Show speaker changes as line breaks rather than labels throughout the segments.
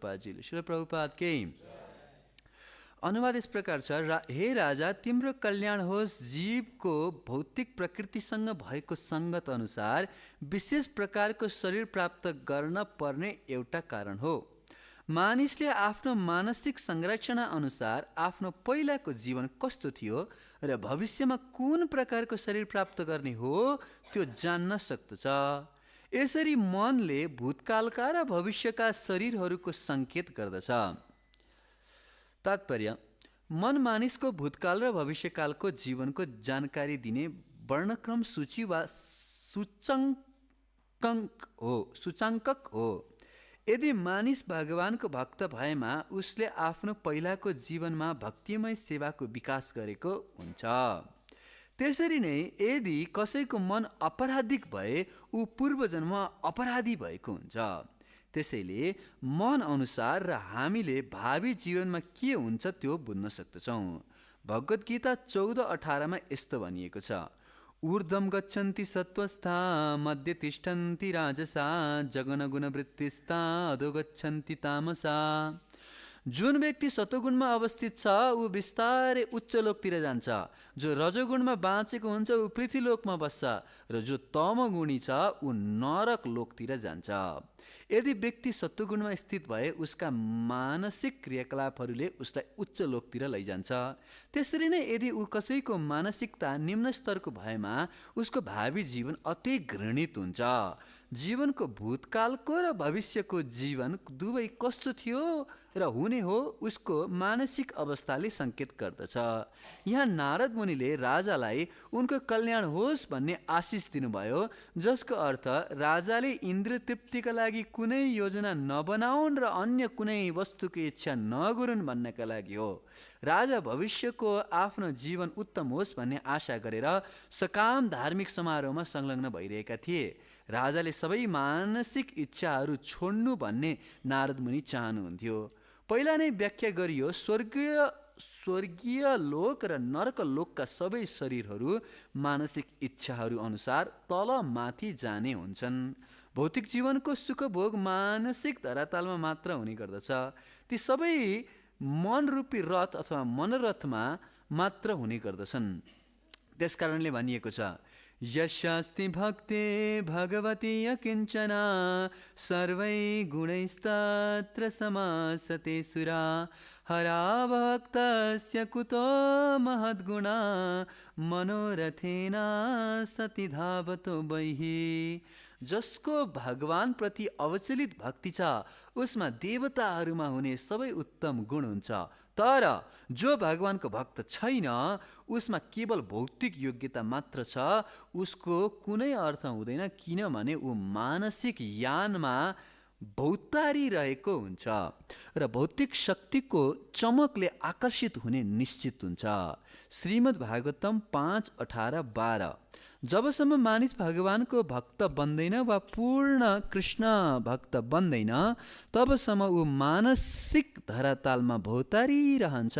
पाजीले श्रील प्रभुपाद के अनुवाद इस प्रकार छ। हे राजा, तिम्रो कल्याण होस्। जीवको भौतिक प्रकृतिसँग भएको सङ्गत अनुसार विशेष प्रकारको शरीर प्राप्त गर्न पर्ने एउटा कारण हो। मानिसले आफ्नो मानसिक संरचना अनुसार आफ्नो पहिलाको जीवन कस्तो थियो र भविष्यमा कुन प्रकारको शरीर प्राप्त गर्ने हो त्यो जान्न सक्दछ। यसरी मनले भूतकालका र भविष्यका शरीरहरूको सङ्केत गर्दछ। तात्पर्य: मन मानिसको भूतकाल र भविष्यकालको जीवनको जानकारी दिने वर्णक्रम सूची वा सूचाङ्कक हो। यदि मानिस भगवानको भक्त भएमा उसले आफ्नो पहिलाको जीवनमा भक्तिमय सेवाको विकास गरेको हुन्छ। त्यसरी नै यदि कसैको मन अपराधिक भए ऊ पूर्वजन्ममा अपराधी भएको हुन्छ। त्यसैले मन अनुसार र हामीले भावी जीवनमा के हुन्छ त्यो बुझ्न सक्दछौँ। भगवत गीता 14:18 यस्तो भनिएको छ: ऊर्ध्वं गच्छन्ति सत्त्वस्था मध्ये तिष्ठन्ति राजसा जगनगुणवृत्तिस्ता अधो गच्छन्ति तामसा। जुन व्यक्ति सत्वगुणमा अवस्थित छ ऊ बिस्तारै उच्च लोकतिर जान्छ। जो रजोगुणमा बाँचेको हुन्छ ऊ पृथ्वीलोकमा बस्छ र जो तमगुणी छ ऊ नरक लोकतिर जान्छ। यदि व्यक्ति सत्वगुणमा स्थित भए उसका मानसिक क्रियाकलापहरूले उसलाई उच्च लोकतिर लैजान्छ। त्यसरी नै यदि ऊ कसैको मानसिकता निम्न स्तरको भएमा उसको भावी जीवन अति घृणित हुन्छ। जीवनको भूतकालको र भविष्यको जीवन दुवै कस्तो थियो र हुने हो उसको मानसिक अवस्थाले सङ्केत गर्दछ। यहाँ नारद मुनिले राजालाई उनको कल्याण होस् भन्ने आशिष दिनुभयो, जसको अर्थ राजाले इन्द्रिय तृप्तिका लागि कुनै योजना नबनाउन् र अन्य कुनै वस्तुको इच्छा नगरून् भन्नका लागि हो। राजा भविष्यको आफ्नो जीवन उत्तम होस् भन्ने आशा गरेर सकाम धार्मिक समारोहमा संलग्न भइरहेका थिए। राजाले सबै मानसिक इच्छाहरू छोड्नु भन्ने नारद मुनि चाहनुहुन्थ्यो। पहिला नै व्याख्या गरियो, स्वर्गीय लोक र नरक लोकका सबै शरीरहरू मानसिक इच्छाहरू अनुसार तल माथि जाने हुन्छन्। भौतिक जीवनको सुखभोग मानसिक धरातलमा मात्र हुने गर्दछ। ती सबै मनरूपी रथ अथवा मनोरथमा मात्र हुने गर्दछन्। त्यसकारणले भनिएको छ, यस्यास्ति भक्ते भगवती यकिञ्चना सर्वै गुणैस्तत्र समासते सुरा हरा भक्तस्य कुतो महद्गुणा मनोरथेन सति धावतो बहिः। जसको भगवान प्रति अवचलित भक्ति छ उसमा देवताहरूमा हुने सबै उत्तम गुण हुन्छ। तर जो भगवानको भक्त छैन उसमा केवल भौतिक योग्यता मात्र छ। उसको कुनै अर्थ हुँदैन, किनभने ऊ मानसिक यानमा भौतारी रहेको हुन्छ र भौतिक शक्तिको चमकले आकर्षित हुने निश्चित हुन्छ। श्रीमद् भागवतम 5:18-12। जबसम्म मानिस भगवानको भक्त बन्दैन वा पूर्ण कृष्ण भक्त बन्दैन तबसम्म ऊ मानसिक धरातालमा भौतारी रहन्छ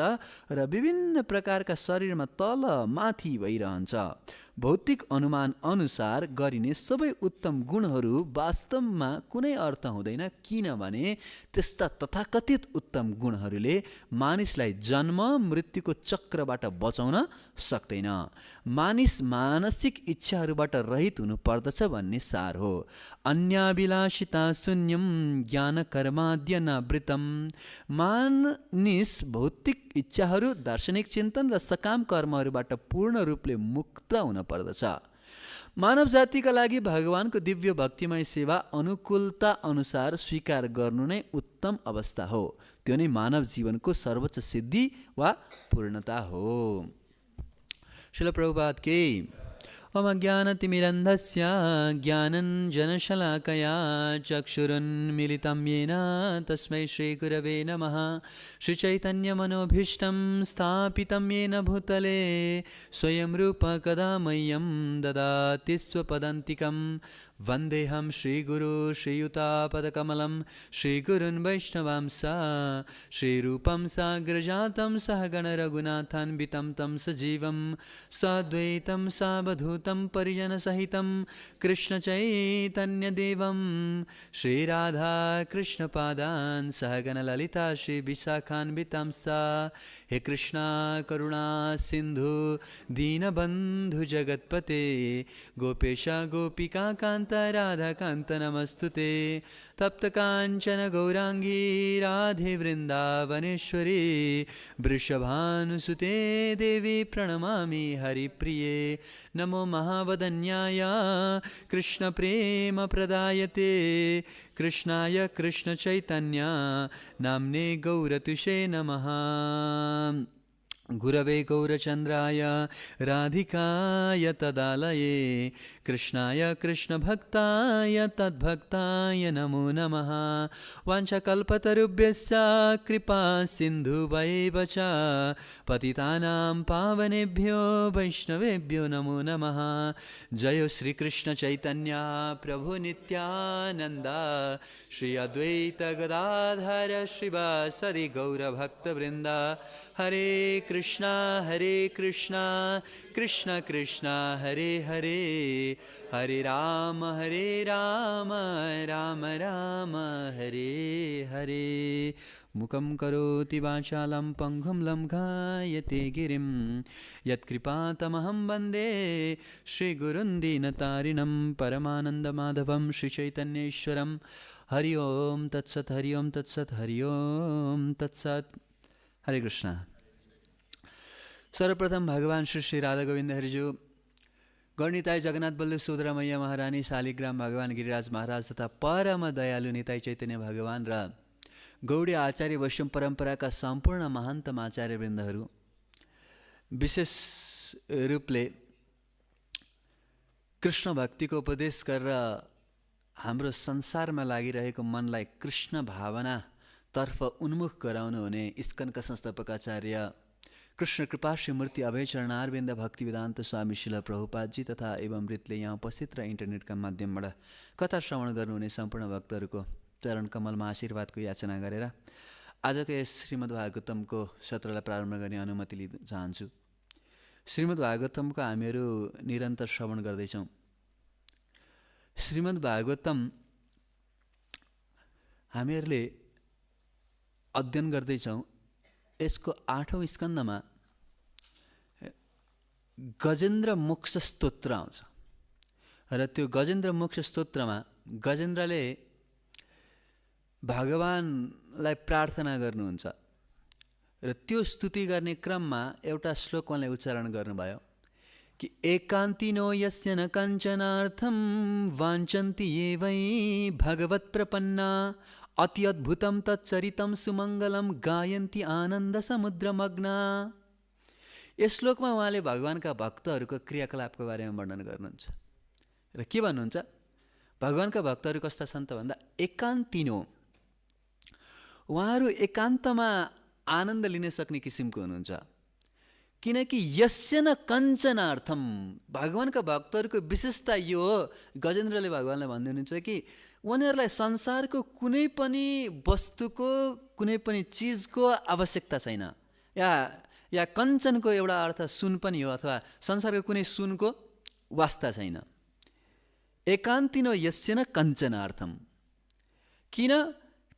र विभिन्न प्रकारका शरीरमा तल माथि भइरहन्छ। भौतिक अनुमान अनुसार गरिने सबै उत्तम गुणहरू वास्तवमा कुनै अर्थ हुँदैन, किनभने त्यस्ता तथाकथित उत्तम गुणहरूले मानिसलाई जन्म मृत्युको चक्रबाट बचाउन सक्दैन। मानिस मानसिक इच्छाहरूबाट रहित हुनु पर्दछ भन्ने सार हो। अन्याभिलाषिता शून्यम ज्ञान कर्माद्य नावृतम। मानिस भौतिक इच्छाहरू, दार्शनिक चिन्तन र सकाम कर्महरूबाट पूर्ण रूपले मुक्त हुन पर्दछ। मानव जातिका लागि भगवानको दिव्य भक्तिमय सेवा अनुकूलता अनुसार स्वीकार गर्नु नै उत्तम अवस्था हो। त्यो नै मानव जीवनको सर्वोच्च सिद्धि वा पूर्णता हो। श्रील प्रभुपाद के ओम ज्ञानतिमिरन्धस्य ज्ञानञ्जनशलाकया चक्षुरुन्मीलितं येन तस्मै श्रीगुरवे नमः। श्रीचैतन्यमनोभीष्टं स्थापितं येन भूतले स्वयं रूप कदा मह्यं ददाति स्वपदान्तिकं। वन्देऽहं श्रीगुरु श्रीयुतापदकमलं श्रीगुरुन् वैष्णवांस श्रीरूपं साग्रजातं सहगणरघुनाथान्वितं तं सजीवं सद्वैतं सावधूतं परिजनसहितं कृष्णचैतन्यदेवं श्रीराधाकृष्णपादान् सहगणललिता श्रीविशाखान्वितांस हे कृष्णा करुणा सिन्धु दीनबन्धु जगत्पते गोपेश गोपिका कान्त राधाकान्त नमस्तुते तप्तकाञ्चन गौराङ्गी राधे वृन्दावनेश्वरी वृषभानुसुते देवी प्रणमामि हरिप्रिये नमो महावदन्याय कृष्णप्रेमप्रदायते कृष्णाय कृष्णचैतन्य नाम्ने गौरतुषे नमः गुरवे गौरचन्द्राय राधिकाय तदालये कृष्णाय कृष्णभक्ताय तद्भक्ताय नमो नमः वाञ्छाकल्पतरुभ्यश्च कृपा सिन्धुभैव च पतितानां पावनेभ्यो वैष्णवेभ्यो नमो नमः जय श्रीकृष्ण चैतन्य प्रभु नित्यानन्द श्री अद्वैत गदाधर श्रीवासदि गौरभक्तवृन्द हरे कृष्णा कृष्ण कृष्ण हरे हरे हरे राम राम राम हरे हरे मुखं करोति वाचालं पङ्गुं लङ्घयते गिरिं यत्कृपातमहं वन्दे श्रीगुरुं दीनतारिणं परमानन्दमाधवं श्रीचैतन्येश्वरं हरि ओं तत्सत् हरि ओं तत्सत् हरि ओं तत्सत् हरे कृष्ण। सर्वप्रथम भगवान श्री राधा गोविंद हरिजू गणिताई जगन्नाथ बल्लभ सुभद्रा मैया महारानी शालिग्राम भगवान गिरिराज महाराज तथा परम दयालु निताई चैतन्य भगवान र गौडी आचार्य वैष्णव परम्पराका सम्पूर्ण महान्तम आचार्यवृन्दहरू विशेष रूपले कृष्ण भक्तिको उपदेश गरेर हाम्रो संसारमा लागिरहेको मनलाई कृष्ण भावनातर्फ उन्मुख गराउनु हुने इस्कनका संस्थापक आचार्य कृष्ण कृपा श्रीमूर्ति अभय चरणारविन्द भक्ति वेदान्त स्वामी शिल प्रभुपादजी तथा एवं मृतले यहाँ उपस्थित र इन्टरनेटका माध्यमबाट कथा श्रवण गर्नुहुने सम्पूर्ण भक्तहरूको चरण कमलमा आशीर्वादको याचना गरेर आजको यस श्रीमद् भागवतमको सत्रलाई प्रारम्भ गर्ने अनुमति लिन चाहन्छु। श्रीमद् भागवतमको हामीहरू निरन्तर श्रवण गर्दैछौँ। श्रीमद् भागवतम हामीहरूले अध्ययन गर्दैछौँ। यसको 8औं स्कन्धमा गजेन्द्र मोक्ष स्तोत्र आउँछ र त्यो गजेन्द्र मोक्ष स्तोत्रमा गजेन्द्रले भगवानलाई प्रार्थना गर्नुहुन्छ र त्यो स्तुति गर्ने क्रममा एउटा श्लोक उहाँले उच्चारण गर्नुभयो कि एकान्तिनो यस्य न कञ्चनार्थं वाञ्छन्ति ये वै भगवत्प्रपन्ना अति अद्भुतं तच्चरितं सुमङ्गलं गायन्ति आनन्द समुद्रमग्ना। यस श्लोकमा उहाँले भगवानका भक्तहरूको क्रियाकलापको बारेमा वर्णन गर्नुहुन्छ र के भन्नुहुन्छ, भगवानका भक्तहरू कस्ता छन् त भन्दा एकान्तिनो, उहाँहरू एकान्तमा आनन्द लिन सक्ने किसिमको हुनुहुन्छ। किनकि यस्य न कञ्चनार्थम, भगवानका भक्तहरूको विशेषता यो हो, गजेन्द्रले भगवानलाई भन्दै हुनुहुन्छ कि उनीहरूलाई संसारको कुनै पनि वस्तुको कुनै पनि चिजको आवश्यकता छैन। या कञ्चनको एउटा अर्थ सुन पनि हो, अथवा संसारको कुनै सुनको वास्ता छैन। एकान्तिनो यस्य न कञ्चनार्थम, किन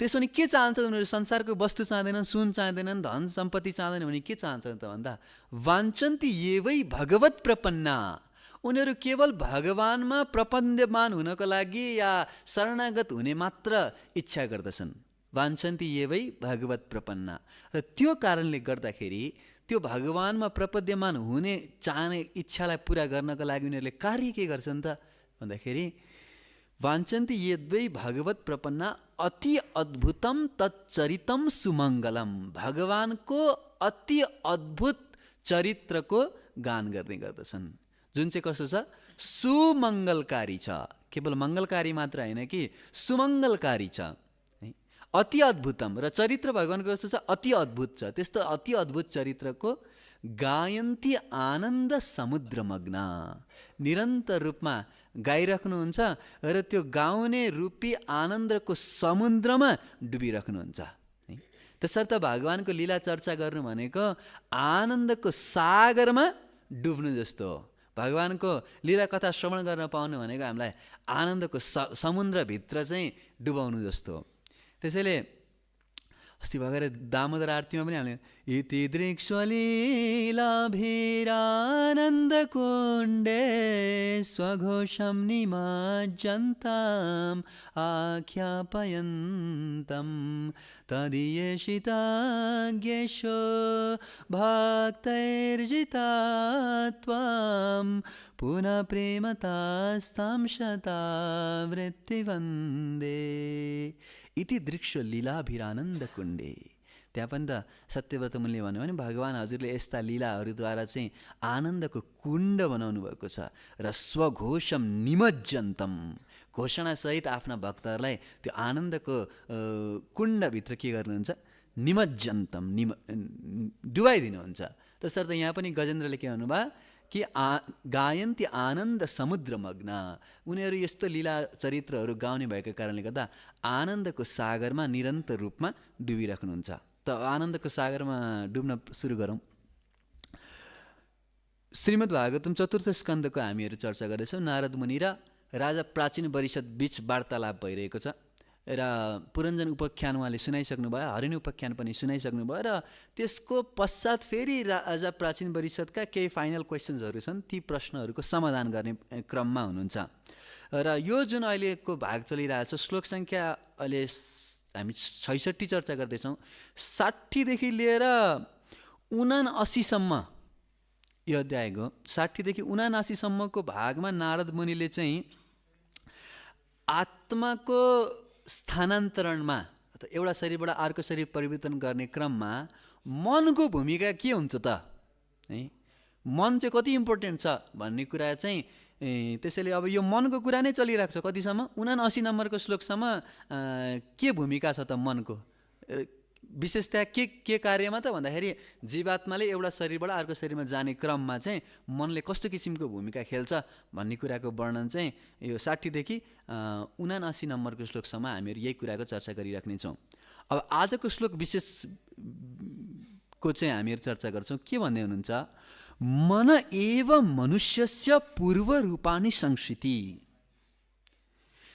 त्यसो भने के चाहन्छ उनीहरू? संसारको वस्तु चाहँदैनन्, सुन चाहँदैनन्, धन सम्पत्ति चाहँदैन भने के चाहन्छन् त भन्दा वाञ्छन्ति एवै भगवत प्रपन्ना, उनीहरू केवल भगवानमा प्रपन्नमान हुनको लागि या शरणागत हुने मात्र इच्छा गर्दछन्। वाञ्छन्ति एवै भगवत प्रपन्ना, र त्यो कारणले गर्दाखेरि त्यो भगवानमा प्रपद्यमान हुने चाहने इच्छालाई पुरा गर्नको लागि उनीहरूले कार्य के गर्छन् त भन्दाखेरि वाञ्छन्ति यद्वै भगवत प्रपन्ना अति अद्भुतम तच्चरितम सुमङ्गलम, भगवानको अति अद्भुत चरित्रको गान गर्ने गर्दछन्, जुन चाहिँ कस्तो छ, सुमङ्गलकारी छ। केवल मङ्गलकारी मात्र होइन कि सुमङ्गलकारी छ, अति अद्भुतम। र चरित्र भगवानको कस्तो छ, अति अद्भुत छ। त्यस्तो अति अद्भुत चरित्रको गायन्ती आनन्द समुद्रमग्न, निरन्तर रूपमा गाइराख्नुहुन्छ र त्यो गाउने रूपी आनन्दको समुद्रमा डुबिराख्नुहुन्छ। त्यसर्थ भगवानको लीला चर्चा गर्नु भनेको आनन्दको सागरमा डुब्नु जस्तो हो। भगवानको लीला कथा श्रवण गर्न पाउनु भनेको हामीलाई आनन्दको समुद्रभित्र चाहिँ डुबाउनु जस्तो हो। त्यसैले अस्ति भर्खर दामोदर आरतीमा पनि हामीले इति दृक्ष्वलीलाभिरानन्द कुण्डे स्वघोषं निमज्जन्तं आख्यापयन्तं तदीयेषिताज्ञेषु भक्तैर्जितात्वं पुनः प्रेमतास्तां शतावृत्तिवन्दे इति दृक्ष्व लीलाभिरानन्द कुण्डे। त्यहाँ पनि त सत्यव्रत मुनिले भन्यो भने भगवान् हजुरले यस्ता लीलाहरूद्वारा चाहिँ आनन्दको कुण्ड बनाउनु भएको छ र स्वघोषम निमज्जन्तम, घोषणासहित आफ्ना भक्तहरूलाई त्यो आनन्दको कुण्डभित्र के गर्नुहुन्छ? निमज्जन्तम, डुबाइदिनुहुन्छ। त्यसर्थ यहाँ पनि गजेन्द्रले के भन्नुभयो कि गायन्ती आनन्द समुद्रमग्न, उनीहरू यस्तो लीला चरित्रहरू गाउने भएको कारणले गर्दा आनन्दको सागरमा निरन्तर रूपमा डुबिराख्नुहुन्छ। त आनन्दको सागरमा डुब्न सुरु गरौँ। श्रीमद् भागवतम चतुर्थ स्कन्दको हामीहरू चर्चा गर्दैछौँ। नारद मुनि र राजा प्राचीन परिषद बीच वार्तालाप भइरहेको छ र पुरञ्जन उपाख्यान उहाँले सुनाइसक्नु भयो, हरिणी उपाख्यान पनि सुनाइसक्नु भयो र त्यसको पश्चात फेरि राजा प्राचीन परिषदका केही फाइनल क्वेसन्सहरू छन्, ती प्रश्नहरूको समाधान गर्ने क्रममा हुनुहुन्छ। र यो जुन अहिलेको भाग चलिरहेछ, श्लोक सङ्ख्या अहिले हामी 66 चर्चा गर्दैछौँ। 60देखि लिएर 79सम्म यो अध्यायको 60देखि 79सम्मको भागमा नारद मुनिले चाहिँ आत्माको स्थानान्तरणमा अथवा एउटा शरीरबाट अर्को शरीर परिवर्तन गर्ने क्रममा मनको भूमिका के हुन्छ त है, मन चाहिँ कति इम्पोर्टेन्ट छ भन्ने कुरा चाहिँ त्यसैले अब यो मनको कुरा नै चलिरहेको छ कतिसम्म 79 नम्बरको श्लोकसम्म के भूमिका छ त मनको, विशेषतया के कार्यमा त भन्दाखेरि जीवात्माले एउटा शरीरबाट अर्को शरीरमा जाने क्रममा चाहिँ मनले कस्तो किसिमको भूमिका खेल्छ भन्ने कुराको वर्णन चाहिँ यो 60देखि 79 नम्बरको श्लोकसम्म हामीहरू यही कुराको चर्चा गरिराख्नेछौँ। अब आजको श्लोक विशेषको चाहिँ हामीहरू चर्चा गर्छौँ। के भन्दै हुनुहुन्छ? मन एव मनुष्यस्य पूर्व रूपाणि संस्कृति,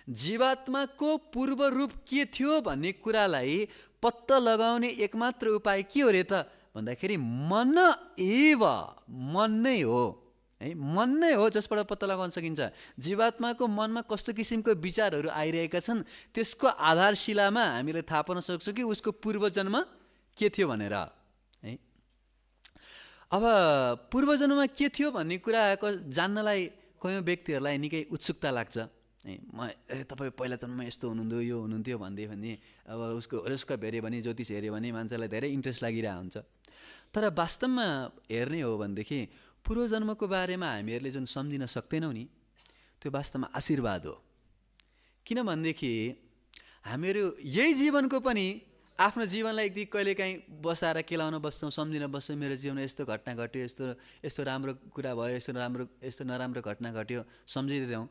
जीवात्माको पूर्व रूप के थियो भन्ने कुरालाई पत्ता लगाउने एकमात्र उपाय के हो रे त भन्दाखेरि मन एव, मन नै हो है, मन नै हो जसबाट पत्ता लगाउन सकिन्छ जीवात्माको मनमा कस्तो किसिमको विचारहरू आइरहेका छन्। त्यसको आधारशिलामा हामीले थाहा पाउन सक्छौँ कि उसको पूर्वजन्म के थियो भनेर है। अब पूर्वजन्ममा के थियो भन्ने कुराको जान्नलाई कयौँ व्यक्तिहरूलाई निकै उत्सुकता लाग्छ है। तपाईँ पहिला जन्ममा यस्तो हुनुहुन्थ्यो, यो हुनुहुन्थ्यो भन्दै अब उसको हरोस्कोप हेऱ्यो भने, ज्योतिष हेऱ्यो भने मान्छेलाई धेरै इन्ट्रेस्ट लागिरहेको हुन्छ। तर वास्तवमा हेर्ने हो भनेदेखि पूर्वजन्मको बारेमा हामीहरूले जुन सम्झिन सक्दैनौँ नि, त्यो वास्तवमा आशीर्वाद हो। किनभनेदेखि हामीहरू यही जीवनको पनि आफ्नो जीवनलाई एकदिन कहिलेकाहीँ बसाएर केलाउन बस्छौँ, सम्झिन बस्छौँ, मेरो जीवनमा यस्तो घटना घट्यो, यस्तो राम्रो कुरा भयो, यस्तो नराम्रो घटना घट्यो सम्झिदिँदैछौँ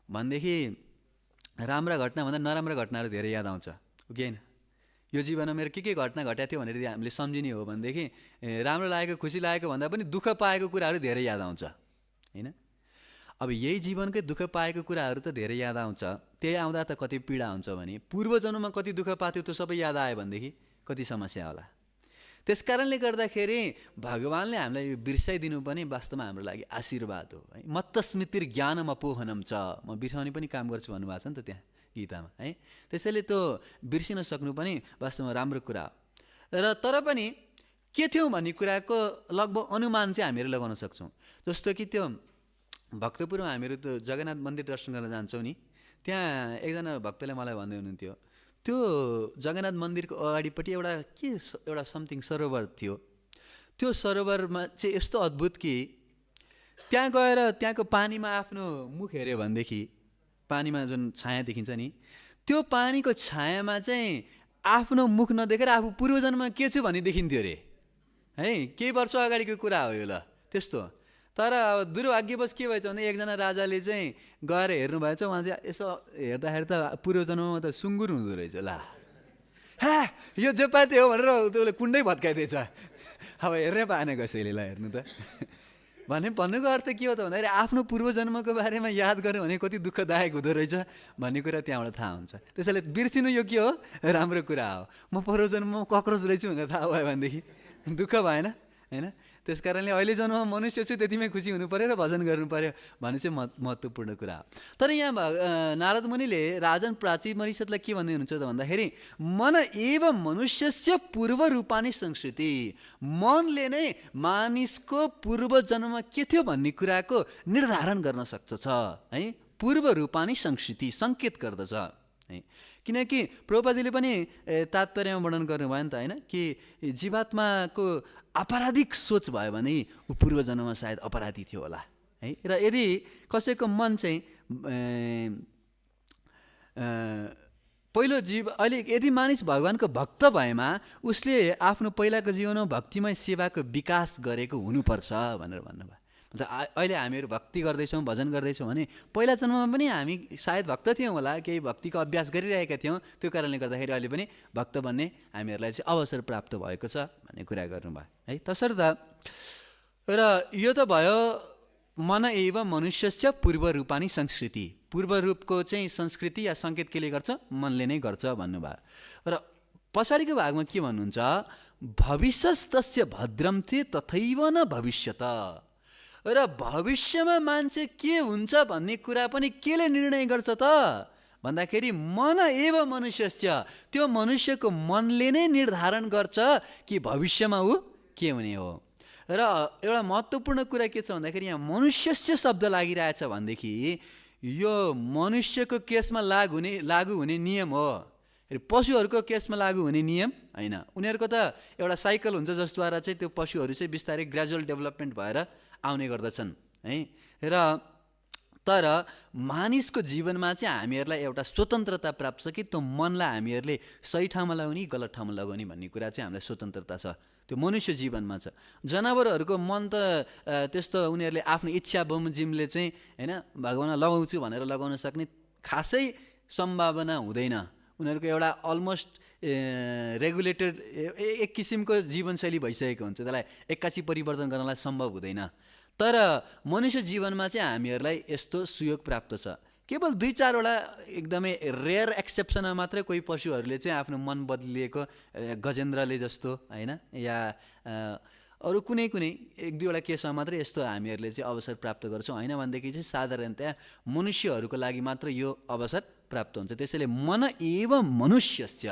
भनेदेखि राम्रा घटनाभन्दा नराम्रो घटनाहरू धेरै याद आउँछ हो कि होइन? यो जीवनमा मेरो के घटना घटेको थियो भनेर हामीले सम्झिने हो भनेदेखि राम्रो लागेको, खुसी लागेको भन्दा पनि दुःख पाएको कुराहरू धेरै याद आउँछ होइन? अब यही जीवनकै दुःख पाएको कुराहरू त धेरै याद आउँछ। त्यही आउँदा त कति पीडा हुन्छ भने पूर्वजन्ममा कति दुःख पाएको थियो त्यो सबै याद आयो भनेदेखि कति समस्या होला। त्यसकारणले गर्दाखेरि भगवान्ले हामीलाई यो बिर्साइदिनु पनि वास्तवमा हाम्रो लागि आशीर्वाद हो है। मत्त स्मृतिर ज्ञानम अपोहनम छ, म बिर्साउने पनि काम गर्छु भन्नुभएको छ नि त त्यहाँ गीतामा है। त्यसैले त्यो बिर्सिन सक्नु पनि वास्तवमा राम्रो कुरा हो। र तर पनि के थियौँ भन्ने कुराको लगभग अनुमान चाहिँ हामीहरू लगाउन सक्छौँ। जस्तो कि त्यो भक्तपुरमा हामीहरू त्यो जगन्नाथ मन्दिर दर्शन गर्न जान्छौँ नि, त्यहाँ एकजना भक्तले मलाई भन्दै हुनुहुन्थ्यो त्यो जगन्नाथ मन्दिरको अगाडिपट्टि एउटा समथिङ सरोवर थियो। त्यो सरोवरमा चाहिँ यस्तो अद्भुत कि त्यहाँ गएर त्यहाँको पानीमा आफ्नो मुख हेऱ्यो भनेदेखि पानीमा जुन छाया देखिन्छ नि, त्यो पानीको छायामा चाहिँ आफ्नो मुख नदेखेर आफू पूर्वजन्ममा के छु भन्ने देखिन्थ्यो अरे है, केही वर्ष अगाडिको कुरा हो यो, ल त्यस्तो। तर अब दुर्भाग्यवश के भएछ भने एकजना राजाले चाहिँ गएर हेर्नुभएछ, उहाँ चाहिँ यसो हेर्दाखेरि त पूर्वजन्ममा त सुँगुर हुँदो रहेछ। ल हा यो जोपाते हो भनेर उसले कुण्डै भत्काइदिएछ। अब हेर्नै पाएन कसैले, ल हेर्नु त। भन्नुको अर्थ के हो त भन्दाखेरि आफ्नो पूर्वजन्मको बारेमा याद गऱ्यो भने कति दुःखदायक हुँदो रहेछ भन्ने कुरा त्यहाँबाट थाहा हुन्छ। त्यसैले बिर्सिनु यो के हो, राम्रो कुरा हो। म पूर्वजन्ममा कक्रोच रहेछु भनेर थाहा भयो भनेदेखि दुःख भएन, होइन? त्यस कारणले अहिले जन्ममा मनुष्य छु त्यतिमै खुसी हुनु पऱ्यो र भजन गर्नु पऱ्यो भन्ने चाहिँ महत्त्वपूर्ण कुरा हो। तर यहाँ नारद मुनिले राजन प्राची मरिषतलाई के भन्दै हुनुहुन्छ त भन्दाखेरि मन एव मनुष्यस्य पूर्व रूपानी संस्कृति, मनले नै मानिसको पूर्व जन्ममा के थियो भन्ने कुराको निर्धारण गर्न सक्दछ है। पूर्व रूपानी संस्कृति सङ्केत गर्दछ है। किनकि प्रभुपादले पनि तात्पर्यमा वर्णन गर्नुभयो नि त, होइन? कि जीवात्माको अपराधिक सोच भयो भने ऊ पूर्व जन्ममा सायद अपराधी थियो होला है। र यदि कसैको मन चाहिँ पहिलो अहिले यदि मानिस भगवानको भक्त भएमा उसले आफ्नो पहिलाको जीवनमा भक्तिमय सेवाको विकास गरेको हुनुपर्छ भनेर भन्नुभयो। अहिले हामीहरू भक्ति गर्दैछौँ, भजन गर्दैछौँ भने पहिला जन्ममा पनि हामी सायद भक्त थियौँ होला, केही भक्तिको अभ्यास गरिरहेका थियौँ। त्यो कारणले गर्दाखेरि अहिले पनि भक्त बन्ने हामीहरूलाई चाहिँ अवसर प्राप्त भएको छ भन्ने कुरा गर्नुभयो है। तसर्थ र यो त भयो मन एव मनुष्यस्य पूर्व रूपानी संस्कृति, पूर्व रूपको चाहिँ संस्कृति या सङ्केत केले गर्छ, मनले नै गर्छ भन्नुभयो। र पछाडिको भागमा के भन्नुहुन्छ, भविष्यस्तस्य भद्रम थिए तथैव न भविष्यत, र भविष्यमा मान्छे के हुन्छ भन्ने कुरा पनि केले निर्णय गर्छ त भन्दाखेरि मन एव मनुष्यस्य, त्यो मनुष्यको मनले नै निर्धारण गर्छ कि भविष्यमा ऊ के हुने हो। र एउटा महत्त्वपूर्ण कुरा के छ भन्दाखेरि यहाँ मनुष्यस्य शब्द लागिरहेछ भनेदेखि यो मनुष्यको केसमा लागु हुने नियम हो, पशुहरूको केसमा लागु हुने नियम होइन। उनीहरूको त एउटा साइकल हुन्छ जसद्वारा चाहिँ त्यो पशुहरू चाहिँ बिस्तारै ग्रेजुअल डेभलपमेन्ट भएर आउने गर्दछन् है। र तर मानिसको जीवनमा चाहिँ हामीहरूलाई एउटा स्वतन्त्रता प्राप्त छ कि त्यो मनलाई हामीहरूले सही ठाउँमा लगाउने गलत ठाउँमा लगाउने भन्ने कुरा चाहिँ हामीलाई स्वतन्त्रता छ, त्यो मनुष्य जीवनमा छ। जनावरहरूको मन त त्यस्तो उनीहरूले आफ्नो इच्छा बमोजिमले चाहिँ होइन भगवान्लाई लगाउँछु भनेर लगाउन सक्ने खासै सम्भावना हुँदैन। उनीहरूको एउटा अलमोस्ट रेगुलेटेड एक किसिमको जीवनशैली भइसकेको हुन्छ, त्यसलाई एक्कासी परिवर्तन गर्नलाई सम्भव हुँदैन। तर मनुष्य जीवनमा चाहिँ हामीहरूलाई यस्तो सुयोग प्राप्त छ। केवल 2-4वटा एकदमै रेयर एक्सेप्सनमा मात्रै कोही पशुहरूले चाहिँ आफ्नो मन बदलिएको, गजेन्द्रले जस्तो होइन, या अरू कुनै 1-2वटा केसमा मात्रै यस्तो हामीहरूले चाहिँ अवसर प्राप्त गर्छौँ, होइन भनेदेखि चाहिँ साधारणतया मनुष्यहरूको लागि मात्र यो अवसर प्राप्त हुन्छ। त्यसैले मन एव मनुष्यस्य,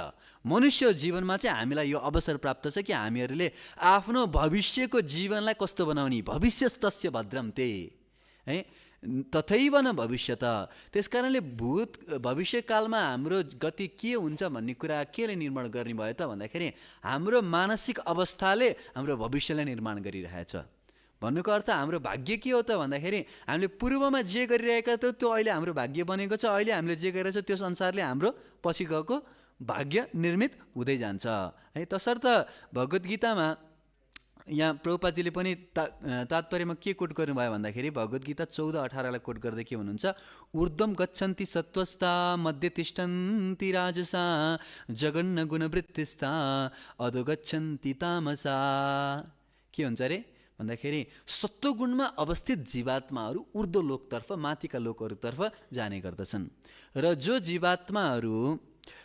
मनुष्य जीवनमा चाहिँ हामीलाई यो अवसर प्राप्त छ कि हामीहरूले आफ्नो भविष्यको जीवनलाई कस्तो बनाउने, भविष्यस्तस्य भद्रम ते है तथैव न भविष्यत। त्यस कारणले भविष्यकालमा हाम्रो गति के हुन्छ भन्ने कुरा केले निर्माण गर्ने भयो त भन्दाखेरि हाम्रो मानसिक अवस्थाले हाम्रो भविष्यलाई निर्माण गरिरहेछ। भन्नुको अर्थ हाम्रो भाग्य के हो त भन्दाखेरि हामीले पूर्वमा जे गरिरहेका थियौँ त्यो अहिले हाम्रो भाग्य बनेको छ, अहिले हामीले जे गरिरहेको छ त्यस अनुसारले हाम्रो पछि गएको भाग्य निर्मित हुँदै जान्छ है। तसर्थ भगवत गीतामा यहाँ प्रभुपादजीले पनि तात्पर्यमा के कोट गर्नुभयो भन्दाखेरि भगवत गीता 14:18लाई कोट गर्दै के भन्नुहुन्छ, ऊर्ध्वं गच्छन्ति सत्त्वस्ता मध्ये तिष्ठन्ति राजसा जगन्न गुणवृत्तिस्ता अधो गच्छन्ति तामसा। के हुन्छ अरे भन्दाखेरि सत्वगुणमा अवस्थित जीवात्माहरू ऊर्ध्व लोकतर्फ, माथिका लोकहरूतर्फ जाने गर्दछन्, र जो जीवात्माहरू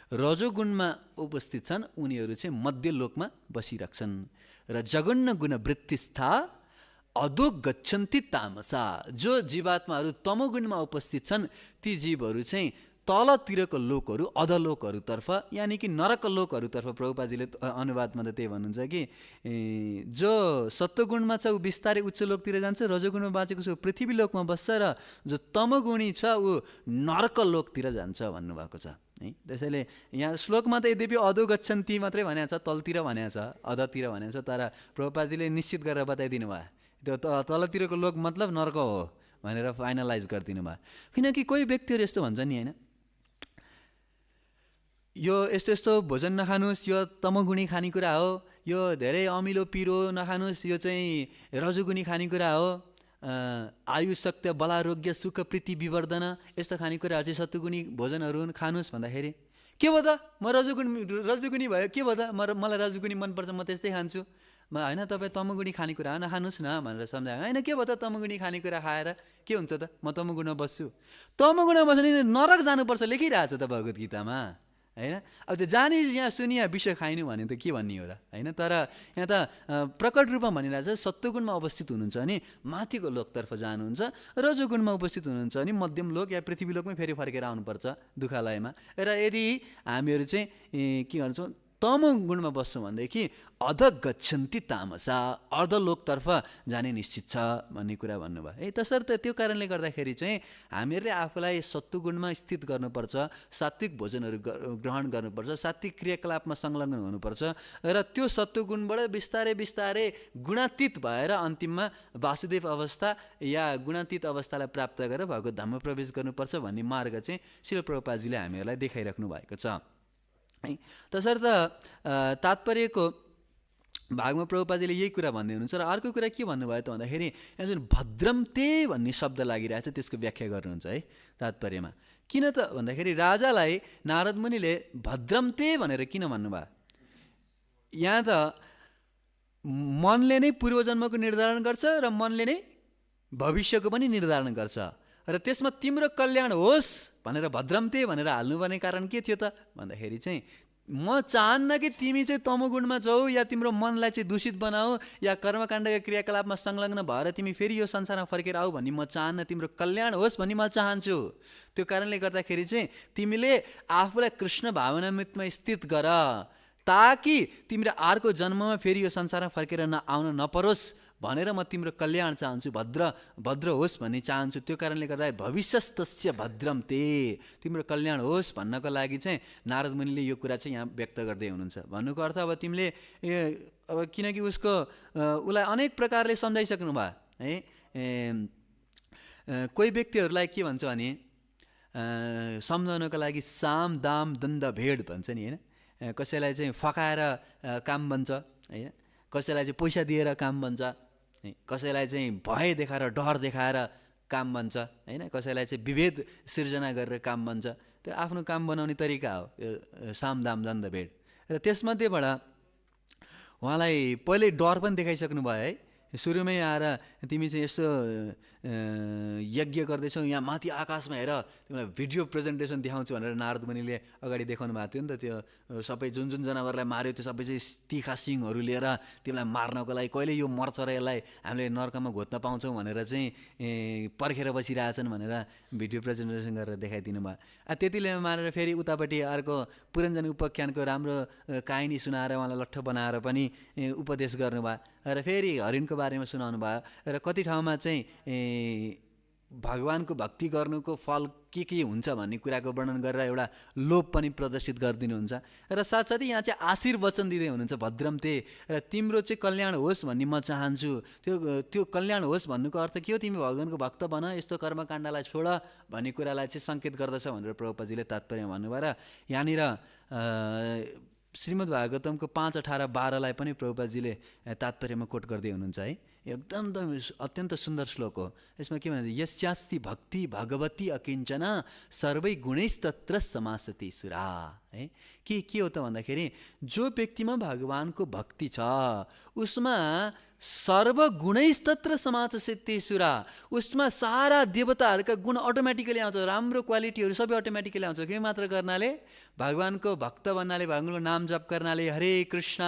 रजोगुणमा उपस्थित छन् उनीहरू चाहिँ मध्य लोकमा बसिराख्छन्, र जगन्न गुण वृत्तिस्था अधो गच्छन्ति तामसा। जो जीवात्माहरू तमोगुणमा उपस्थित छन् ती जीवहरू चाहिँ तलतिरको लोकहरू, अधलोकहरूतर्फ यानि कि नरक लोकहरूतर्फ, प्रभुपादजीले अनुवादमा त त्यही भन्नुहुन्छ कि जो सत्वगुणमा छ ऊ बिस्तारै उच्च लोकतिर जान्छ, रजोगुणमा बाँचेको छ ऊ पृथ्वी लोकमा बस्छ, र जो तमोगुणी छ ऊ नरक लोकतिर जान्छ भन्नुभएको छ है। त्यसैले यहाँ श्लोकमा त यद्यपि अधो गच्छन्ति मात्रै भनेको छ, तलतिर भनेको छ, अधतिर भनेको छ, तर प्रभुपादजीले निश्चित गरेर बताइदिनु भयो त्यो तलतिरको लोक मतलब नरक हो भनेर फाइनलाइज गरिदिनु भयो। किनकि कोही व्यक्तिहरू यस्तो भन्छन् नि होइन, यो यस्तो यस्तो भोजन नखानुहोस्, यो तमोगुणी खानेकुरा हो, यो धेरै अमिलो पिरो नखानुहोस्, यो चाहिँ रजोगुणी खानेकुरा हो, आयु शक्ति बलारोग्य सुख प्रीति विवर्धन यस्तो खानेकुराहरू चाहिँ सत्वगुणी भोजनहरू खानुहोस् भन्दाखेरि के भयो त, म रजोगुणी भयो, के भयो त, मलाई रजोगुणी मनपर्छ, म त्यस्तै खान्छु, होइन तपाईँ तमोगुणी खानेकुरा नखानुहोस् न भनेर सम्झायो। होइन के भयो त तमोगुणी खानेकुरा खाएर के हुन्छ त, म तमोगुणमा बस्छु, तमोगुणमा बस्नु नि नरक जानुपर्छ लेखिरहेछ त भगवत गीतामा, होइन। अब त्यो जानी यहाँ सुनिया विषय खाइनु भने त के भन्ने हो र, होइन। तर यहाँ त प्रकट रूपमा भनिरहेछ सत्वगुणमा अवस्थित हुनुहुन्छ भने माथिको लोकतर्फ जानुहुन्छ, रजोगुणमा उपस्थित हुनुहुन्छ भने मध्यम लोक या पृथ्वी लोकमै फेरि फर्केर आउनुपर्छ दुःखालयमा। र यदि हामीहरू चाहिँ के गर्छौँ तमो गुणमा बस्छौँ भनेदेखि अध गच्छन्ति तामसा, अर्धलोकतर्फ जाने निश्चित छ भन्ने कुरा भन्नुभयो है। तसर्थ त्यो कारणले गर्दाखेरि चाहिँ हामीहरूले आफूलाई सत्वगुणमा स्थित गर्नुपर्छ, सात्विक भोजनहरू ग्रहण गर्नुपर्छ, सात्विक क्रियाकलापमा संलग्न हुनुपर्छ र त्यो सत्वगुणबाट बिस्तारै बिस्तारै गुणातीत भएर अन्तिममा वासुदेव अवस्था या गुणातीत अवस्थालाई प्राप्त गरेर भगवत धाममा प्रवेश गर्नुपर्छ भन्ने मार्ग चाहिँ श्रील प्रभुपादजीले हामीहरूलाई देखाइराख्नु भएको छ है। तसर्थ तात्पर्यको भागमा प्रभुपादजीले यही कुरा भन्दै हुनुहुन्छ। र अर्को कुरा के भन्नुभयो त भन्दाखेरि यहाँ जुन भद्रमते भन्ने शब्द लागिरहेछ त्यसको व्याख्या गर्नुहुन्छ है तात्पर्यमा। किन त भन्दाखेरि राजालाई नारद मुनिले भद्रमते भनेर किन भन्नुभयो? यहाँ त मनले नै पूर्वजन्मको निर्धारण गर्छ र मनले नै भविष्यको पनि निर्धारण गर्छ र त्यसमा तिम्रो कल्याण होस् भनेर भद्रमते भनेर हाल्नुपर्ने कारण के थियो त भन्दाखेरि चाहिँ म चाहन्न कि तिमी चाहिँ तमोगुणमा जाऊ या तिम्रो मनलाई चाहिँ दूषित बनाऊ या कर्मकाण्डका क्रियाकलापमा संलग्न भएर तिमी फेरि यो संसारमा फर्केर आऊ भन्ने म चाहन्न, तिम्रो कल्याण होस् भन्ने म चाहन्छु। त्यो कारणले गर्दाखेरि चाहिँ तिमीले आफूलाई कृष्ण भावनामृतमा स्थित गर ताकि तिम्रो अर्को जन्ममा फेरि यो संसारमा फर्केर आउन नपरोस् भनेर म तिम्रो कल्याण चाहन्छु, भद्र होस् भन्ने चाहन्छु। त्यो कारणले गर्दा भविष्यस्तस्य भद्रम ते, तिम्रो कल्याण होस् भन्नको लागि चाहिँ नारद मुनिले यो कुरा चाहिँ यहाँ व्यक्त गर्दै हुनुहुन्छ। भन्नुको अर्थ अब तिमीले अब किनकि उसलाई अनेक प्रकारले सम्झाइसक्नु भयो है। कोही व्यक्तिहरूलाई के भन्छ भने सम्झाउनको लागि साम दाम दण्ड भेड भन्छ नि, होइन। कसैलाई चाहिँ फकाएर काम बन्छ, होइन। कसैलाई चाहिँ पैसा दिएर काम बन्छ, कसैलाई चाहिँ भय देखाएर डर देखाएर काम बन्छ, होइन। कसैलाई चाहिँ विभेद सिर्जना गरेर काम बन्छ। त्यो आफ्नो काम बनाउने तरिका हो यो साम दाम दण्ड भेड। र त्यसमध्येबाट उहाँलाई पहिल्यै डर पनि देखाइसक्नु भयो है। सुरुमै आएर तिमी चाहिँ यस्तो यज्ञ गर्दैछौ, यहाँ माथि आकाशमा हेर तिमीलाई भिडियो प्रेजेन्टेसन देखाउँछु भनेर नारद मुनिले अगाडि देखाउनु भएको थियो नि त। त्यो सबै जुन जुन जनावरलाई मार्यो त्यो सबै चाहिँ तिखा सिङहरू लिएर तिमीलाई मार्नको लागि कहिले यो मर्छ र यसलाई हामीले नर्कमा घोत्न पाउँछौँ भनेर चाहिँ पर्खेर बसिरहेछन् भनेर भिडियो प्रेजेन्टेसन गरेर देखाइदिनु भयो। त्यतिले मारेर फेरि उतापट्टि अर्को पुरञ्जन उपाख्यानको राम्रो काहिनी सुनाएर उहाँलाई लट्ठ बनाएर पनि उपदेश गर्नुभयो र फेरि हरिणको बारेमा सुनाउनु भयो र कति ठाउँमा चाहिँ भगवानको भक्ति गर्नुको फल के हुन्छ भन्ने कुराको वर्णन गरेर एउटा लोभ पनि प्रदर्शित गरिदिनुहुन्छ। र साथसाथै यहाँ चाहिँ आशीर्वचन दिँदै हुनुहुन्छ भद्रमते, र तिम्रो चाहिँ कल्याण होस् भन्ने म चाहन्छु। त्यो कल्याण होस् भन्नुको अर्थ के हो? तिमी भगवानको भक्त बन, यस्तो कर्मकाण्डलाई छोड भन्ने कुरालाई चाहिँ सङ्केत गर्दछ भनेर प्रभुपादजीले तात्पर्य भन्नुभयो। र यहाँनिर श्रीमद् भागवतमको 5:18-12 पनि प्रभुपादजीले तात्पर्यमा कोट गर्दै हुनुहुन्छ है। एकदम अत्यन्त सुन्दर श्लोक हो। यसमा के भन्छ? यस्यास्ति भक्ति भगवती अकिञ्चन सर्वै गुणैस्तत्र समासति सुरा है। के हो त भन्दाखेरि जो व्यक्तिमा भगवानको भक्ति छ उसमा सर्वगुणैस्तत्र समासति सुरा, उसमा सारा देवताहरूका गुण अटोमेटिकली आउँछ, राम्रो क्वालिटीहरू सबै अटोमेटिकली आउँछ। के मात्र गर्नाले? भगवानको भक्त बन्नाले, भगवानको नाम जप गर्नाले। हरे कृष्ण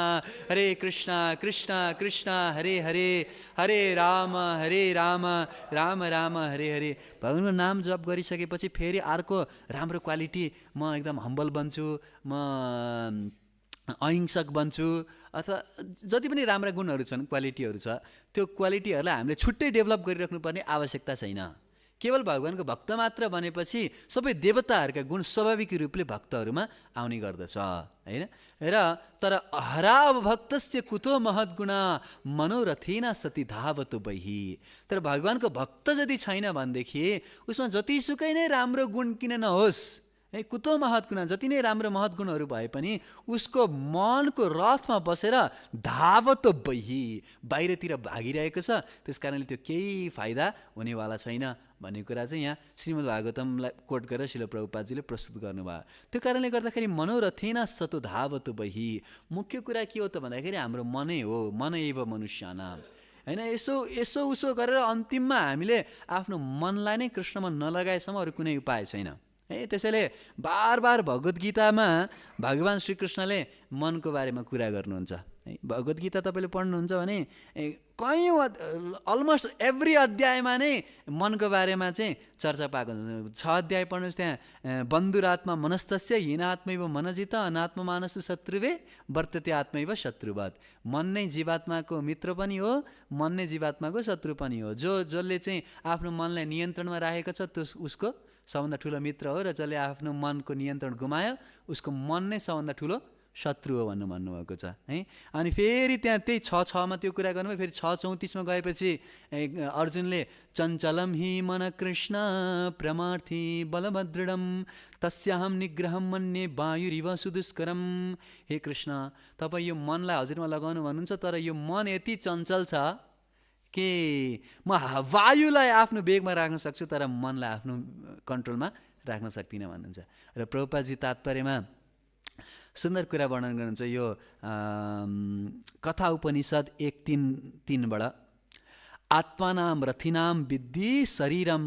कृष्ण कृष्ण हरे हरे, हरे राम राम राम हरे हरे। भगवानको नाम जप गरिसकेपछि फेरि अर्को राम्रो क्वालिटी, म एकदम हम्बल बन्छु, म अहिंसक बन्छु, अथवा जति पनि राम्रा गुणहरू छन्, क्वालिटीहरू छ, त्यो क्वालिटीहरूलाई हामीले छुट्टै डेभलप गरिराख्नुपर्ने आवश्यकता छैन। केवल भगवानको भक्त मात्र बनेपछि सबै देवताहरूका गुण स्वाभाविक रूपले भक्तहरूमा आउने गर्दछ, होइन। र तर अहराव भक्तस्य कुतो महद्गुणा मनोरथेन सती धावत बही। तर भगवानको भक्त यदि छैन भनेदेखि उसमा जतिसुकै नै राम्रो गुण किन नहोस्, है। कुतो महत गुण, जति नै राम्रो महत गुणहरू भए पनि उसको मनको रथमा बसेर धावत बही बाहिरतिर भागिरहेको छ, त्यस कारणले त्यो केही फाइदा हुनेवाला छैन भन्ने कुरा चाहिँ यहाँ श्रीमद् भागवतमलाई कोट गरेर शिल प्रभुपादजीले प्रस्तुत गर्नुभयो। त्यो कारणले गर्दाखेरि मनोरथेन सतो धावत बही, मुख्य कुरा के हो त भन्दाखेरि हाम्रो मनै हो, मन एव मनुष्यानाम होइन। यसो उसो गरेर अन्तिममा हामीले आफ्नो मनलाई नै कृष्णमा नलगाएसम्म अरू कुनै उपाय छैन है। त्यसैले बार बार भगवत गीतामा भगवान् श्रीकृष्णले मनको बारेमा कुरा गर्नुहुन्छ है। भगवत गीता तपाईँले पढ्नुहुन्छ भने कयौँ अलमोस्ट एभ्री अध्यायमा नै मनको बारेमा चाहिँ चर्चा पाएको हुन्छ। 6 अध्याय पढ्नुहोस्, त्यहाँ बन्धुरात्मा मनस्तस्य हीनात्मैव मनजित अनात्म मानसु शत्रुवे वर्तते आत्मैव शत्रुवत्। मन नै जीवात्माको मित्र पनि हो, मन नै जीवात्माको शत्रु पनि हो। जसले चाहिँ आफ्नो मनलाई नियन्त्रणमा राखेको छ त्यो उसको सबभन्दा ठुलो मित्र हो, र जसले आफ्नो मनको नियन्त्रण गुमायो उसको मन नै सबभन्दा ठुलो शत्रु हो भन्नुभएको छ है। अनि फेरि त्यहाँ त्यही 6:6मा त्यो कुरा गर्नुभयो। फेरि 6:34मा गएपछि अर्जुनले चञ्चलं हि मन कृष्ण प्रमार्थी बलभद्रडम तस्याहम निग्रहम मन्ये वायुरिव सुदुष्करम। हे कृष्ण, तपाईँ यो मनलाई हजुरमा लगाउनु भन्नुहुन्छ, तर यो मन यति चञ्चल छ कि म वायुलाई आफ्नो बेगमा राख्न सक्छु तर मनलाई आफ्नो कन्ट्रोलमा राख्न सक्दिनँ भन्नुहुन्छ। र प्रभुपादजी तात्पर्यमा सुन्दर कुरा वर्णन गर्नुहुन्छ यो कथा उपनिषद 1:3बाट आत्मानां रथिनां विद्धि शरीरम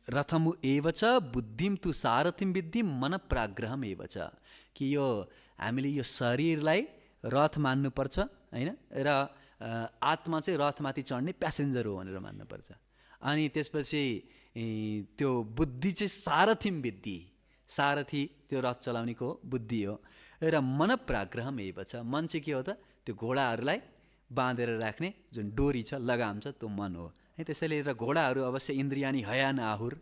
रथमु एव च बुद्धिम तु सारथिम विद्धि मन प्राग्रहम एव च, कि यो हामीले यो शरीरलाई रथ मान्नुपर्छ होइन, र आत्मा चाहिँ रथमाथि चढ्ने प्यासेन्जर हो भनेर मान्नुपर्छ। अनि त्यसपछि त्यो बुद्धि चाहिँ सारथिम विद्धि, सारथी त्यो रथ चलाउनेको बुद्धि हो, र मन प्राग्रहम एव छ, मन चाहिँ के हो त त्यो घोडाहरूलाई बाँधेर राख्ने जुन डोरी छ लगाम छ त्यो मन हो है। त्यसैले र घोडाहरू अवश्य इन्द्रियानी हयान आहुर,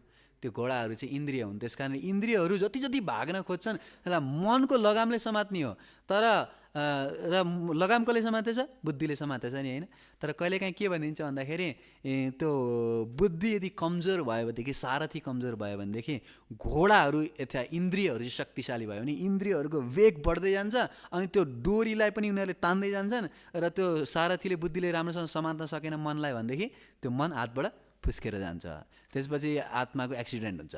त्यो घोडाहरू चाहिँ इन्द्रिय हुन्, त्यस कारण इन्द्रियहरू जति जति भाग्न खोज्छन् त्यसलाई मनको लगामले समात्ने हो। तर र लगाम कसले समातेछ? बुद्धिले समातेछ नि होइन। तर कहिलेकाहीँ के भनिदिन्छ भन्दाखेरि त्यो बुद्धि यदि कमजोर भयो भनेदेखि, सारथी कमजोर भयो भनेदेखि घोडाहरू यता इन्द्रियहरू चाहिँ शक्तिशाली भयो भने इन्द्रियहरूको वेग बढ्दै जान्छ, अनि त्यो डोरीलाई पनि उनीहरूले तान्दै जान्छन्, र त्यो सारथीले बुद्धिले राम्रोसँग समात्न सकेन मनलाई भनेदेखि त्यो मन हातबाट फुस्केर जान्छ। त्यसपछि आत्माको एक्सिडेन्ट हुन्छ,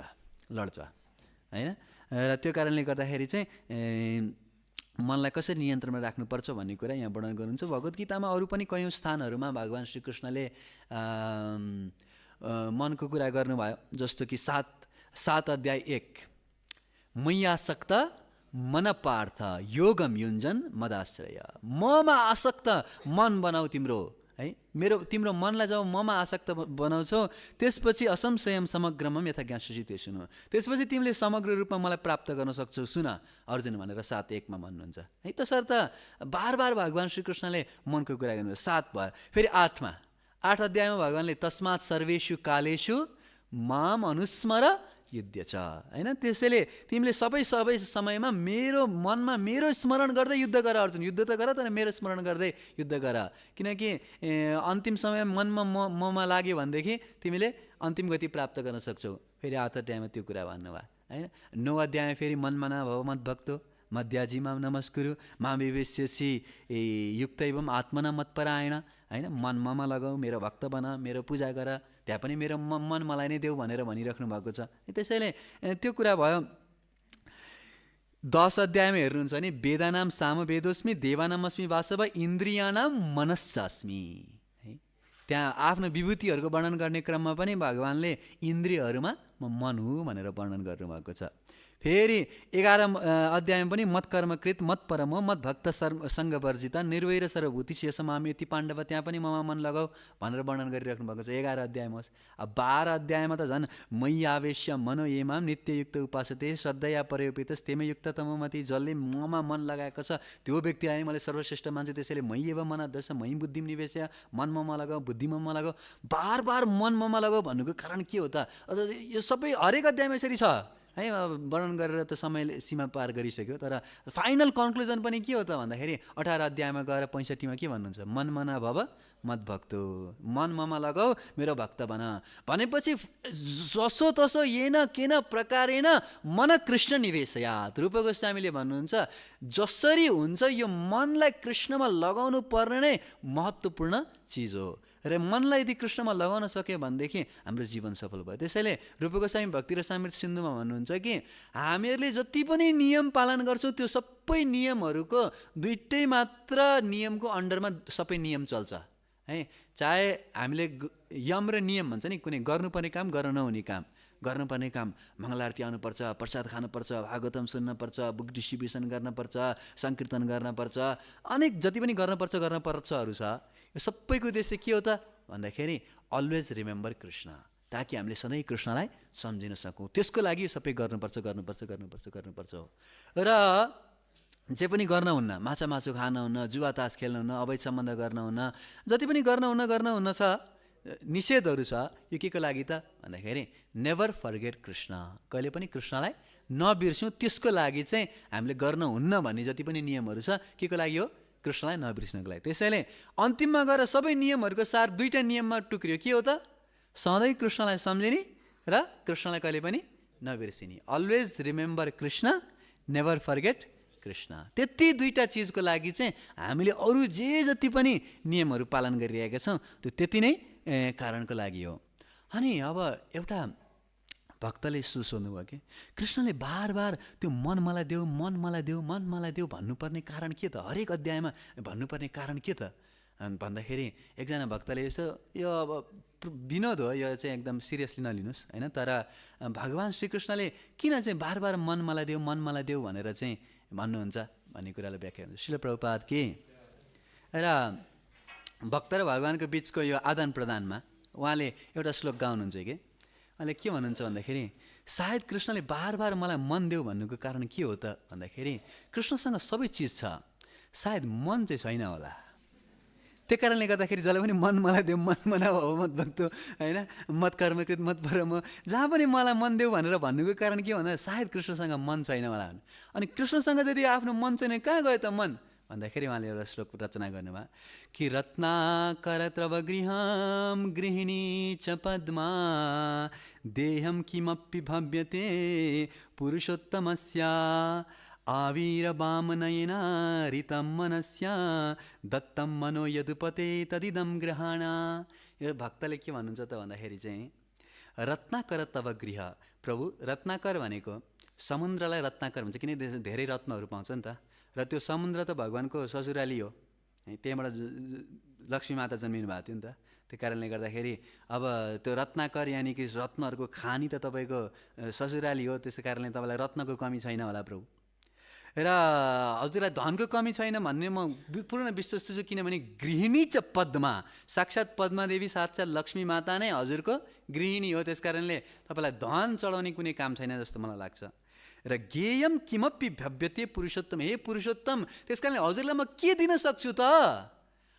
लड्छ होइन। र त्यो कारणले गर्दाखेरि चाहिँ मनलाई कसरी नियन्त्रणमा राख्नुपर्छ भन्ने कुरा यहाँ वर्णन गर्नुहुन्छ। भगवत गीतामा अरू पनि कयौँ स्थानहरूमा भगवान् श्रीकृष्णले मनको कुरा गर्नुभयो, जस्तो कि 7 अध्याय 1 मय्यासक्त मन पार्थ योगम युञ्जन मदाश्रय, ममा आसक्त मन बनाऊ तिम्रो है। तिम्रो मनलाई जब ममा आसक्त बनाउँछौ त्यसपछि असंशयम समग्रमम यथा ज्ञास्यसि ते सुन, त्यसपछि तिमीले समग्र रूपमा मलाई प्राप्त गर्न सक्छौ सुन अर्जुन भनेर 7:1मा भन्नुहुन्छ है। तसर्थ बार बार भगवान् श्रीकृष्णले मनको कुरा गर्नु। 7 भयो, फेरि 8 अध्यायमा भगवान्ले तस्मात् सर्वेषु कालेषु माम अनुस्मर युद्ध छ होइन। त्यसैले तिमीले सबै समयमा मेरो मनमा मेरो स्मरण गर्दै युद्ध गर अर्जुन, युद्ध त गर तर मेरो स्मरण गर्दै युद्ध गर, किनकि अन्तिम समयमा मनमा ममा लाग्यो भनेदेखि तिमीले अन्तिम गति प्राप्त गर्न सक्छौ। फेरि 8 अध्यायमा त्यो कुरा भन्नुभयो होइन। 9 अध्यायमा फेरि मनमना भव मद्भक्तो मध्याजीमा नमस्कुरु मा विवेश्यसी युक्त एवं आत्मना मत्परायण होइन। मन ममा लगाऊ, मेरो भक्त बना, मेरो पूजा गर, त्यहाँ पनि मेरो मन मलाई नै देऊ भनेर भनिराख्नु भएको छ। त्यसैले त्यो कुरा भयो। 10 अध्यायमा हेर्नुहुन्छ भने वेदानाम साम वेदोस्मि देवानाम अस्मि वासव इन्द्रियानाम मनश्चास्मि है। त्यहाँ आफ्नो विभूतिहरूको वर्णन गर्ने क्रममा पनि भगवान्ले इन्द्रियहरूमा म मन हुँ भनेर वर्णन गर्नुभएको छ। फेरि 11 अध्यायमा पनि मत कर्मकृत मत परमो मत भक्त सङ्गवर्जिता निर्वैर सर्वभूति शेषमामि यति पाण्डव, त्यहाँ पनि ममा मन लगाऊ भनेर वर्णन गरिराख्नु भएको छ 11 अध्यायमा होस्। अब 12 अध्यायमा त झन् मयि आवेश्य मनो एमाम नित्ययुक्त उपासते श्रद्धया परयोपितस् तेमे युक्त तमोमति, जसले ममा मन लगाएको छ त्यो व्यक्तिलाई मैले सर्वश्रेष्ठ मान्छु। त्यसैले मयि एव मन दश मयि बुद्धिम निवेश, मन ममा लगाऊ, बुद्धि ममा लगाऊ। बार बार मन ममा लगाऊ भन्नुको कारण के हो त? यो सबै हरेक अध्यायमा यसरी छ है। अब वर्णन गरेर त समयले सीमा पार गरिसक्यो, तर फाइनल कन्क्लुजन पनि के हो त भन्दाखेरि 18 अध्यायमा गएर 65मा के भन्नुहुन्छ? मन मना भव मत भक्तो, मन ममा लगाऊ मेरो भक्त बन भनेपछि जसो तसो येन केन प्रकारेण मन कृष्ण निवेशयात्। रूप गोस्वामीले भन्नुहुन्छ जसरी हुन्छ यो मनलाई कृष्णमा लगाउनु पर्ने नै महत्त्वपूर्ण चिज हो, र मनलाई यदि कृष्णमा लगाउन सक्यो भनेदेखि हाम्रो जीवन सफल भयो। त्यसैले रूप गोस्वामी भक्ति र सामृत सिन्धुमा भन्नुहुन्छ कि हामीहरूले जति पनि नियम पालन गर्छौँ त्यो सबै नियमहरूको दुइटै मात्र नियमको अन्डरमा सबै नियम चल्छ है। चाहे हामीले यम र नियम भन्छ नि, कुनै गर्नुपर्ने काम गर्न नहुने काम, गर्नुपर्ने काम मङ्गलारती आउनुपर्छ, प्रसाद खानुपर्छ, भागवतम सुन्नुपर्छ, बुक डिस्ट्रिब्युसन गर्नुपर्छ, सङ्कीर्तन गर्नुपर्छ, अनेक जति पनि गर्नुपर्छहरू छ, यो सबैको उद्देश्य के हो त भन्दाखेरि अलवेज रिमेम्बर कृष्ण, ताकि हामीले सधैँ कृष्णलाई सम्झिन सकौँ। त्यसको लागि यो सबै गर्नुपर्छ हो। र जे पनि गर्न हुन्न, माछा मासु खान हुन्न, जुवा तास खेल्न हुन्न, अवैध सम्बन्ध गर्न हुन्न, जति पनि गर्न हुन्न छ, निषेधहरू छ, यो के को लागि त भन्दाखेरि नेभर फर्गेट कृष्ण, कहिले पनि कृष्णलाई नबिर्स्यौँ। त्यसको लागि चाहिँ हामीले गर्न हुन्न भन्ने जति पनि नियमहरू छ के को लागि हो? कृष्णलाई नबिर्स्नको लागि। त्यसैले अन्तिममा गएर सबै नियमहरूको सार दुईवटा नियममा टुक्रियो, के हो त? सधैँ कृष्णलाई सम्झिने र कृष्णलाई कहिले पनि नबिर्सिने। Always remember Krishna, never forget Krishna. त्यति दुईवटा चिजको लागि चाहिँ हामीले अरू जे जति पनि नियमहरू पालन गरिरहेका छौँ त्यो त्यति नै कारणको लागि हो। अनि अब एउटा भक्तले सोध्नुभयो कि कृष्णले बार बार त्यो मन मलाई देऊ, मन मलाई देऊ, मन मलाई देऊ भन्नुपर्ने कारण के त? हरेक अध्यायमा भन्नुपर्ने कारण के त भन्दाखेरि एकजना भक्तले यसो, यो अब विनोद हो, यो चाहिँ एकदम सिरियसली नलिनुहोस् होइन, तर भगवान् श्रीकृष्णले किन चाहिँ बार बार मन मलाई देऊ, मन मलाई देऊ भनेर चाहिँ भन्नुहुन्छ भन्ने कुरालाई व्याख्या हुन्छ श्रील प्रभुपाद कि। र भक्त र भगवान्को बिचको यो आदान प्रदानमा उहाँले एउटा श्लोक गाउनुहुन्छ कि, उहाँले के भन्नुहुन्छ भन्दाखेरि सायद कृष्णले बार बार मलाई मन देऊ भन्नुको कारण के हो त भन्दाखेरि कृष्णसँग सबै चिज छ, सायद मन चाहिँ छैन होला। त्यो कारणले गर्दाखेरि जसले पनि मन मलाई देऊ, मन मना हो मत भक्तो होइन, मत कर्मकृत मत परम, जहाँ पनि मलाई मन देऊ भनेर भन्नुको कारण के भन्दा सायद कृष्णसँग मन छैन होला। अनि कृष्णसँग यदि आफ्नो मन छैन कहाँ गयो त मन भन्दाखेरि उहाँले एउटा श्लोक रचना गर्नुभयो कि रत्नाकर त्रवगृहं गृहिणी च पद्मा देहं किमपि भव्यते पुरुषोत्तमस्य आवीरवामनयना ऋतं मनस्य दत्तं मनो यदुपते तदिदं ग्रहाण। यो भक्तले के भन्नुहुन्छ त भन्दाखेरि चाहिँ रत्नाकर तव गृह, प्रभु रत्नाकर भनेको समुद्रलाई रत्नाकर भन्छ, किन धेरै रत्नहरू पाउँछ नि त, र त्यो समुद्र त भगवान्को ससुराली हो, त्यहाँबाट लक्ष्मी माता जन्मिनु भएको थियो नि त। त्यो कारणले गर्दाखेरि अब त्यो रत्नाकर यानि कि रत्नहरूको खानी त तपाईँको ससुराली हो, त्यसै कारणले तपाईँलाई रत्नको कमी छैन होला प्रभु। र हजुरलाई धनको कमी छैन भन्ने म पूर्ण विश्वस्त छु, किनभने गृहिणी च पद्मा, साक्षात् पद्मा देवी साक्षात् लक्ष्मी माता नै हजुरको गृहिणी हो, त्यस कारणले तपाईँलाई धन चढाउने कुनै काम छैन जस्तो मलाई लाग्छ। र गेयम किमपि भव्यते पुरुषोत्तम, हे पुरुषोत्तम त्यस कारणले हजुरलाई म के दिन सक्छु त?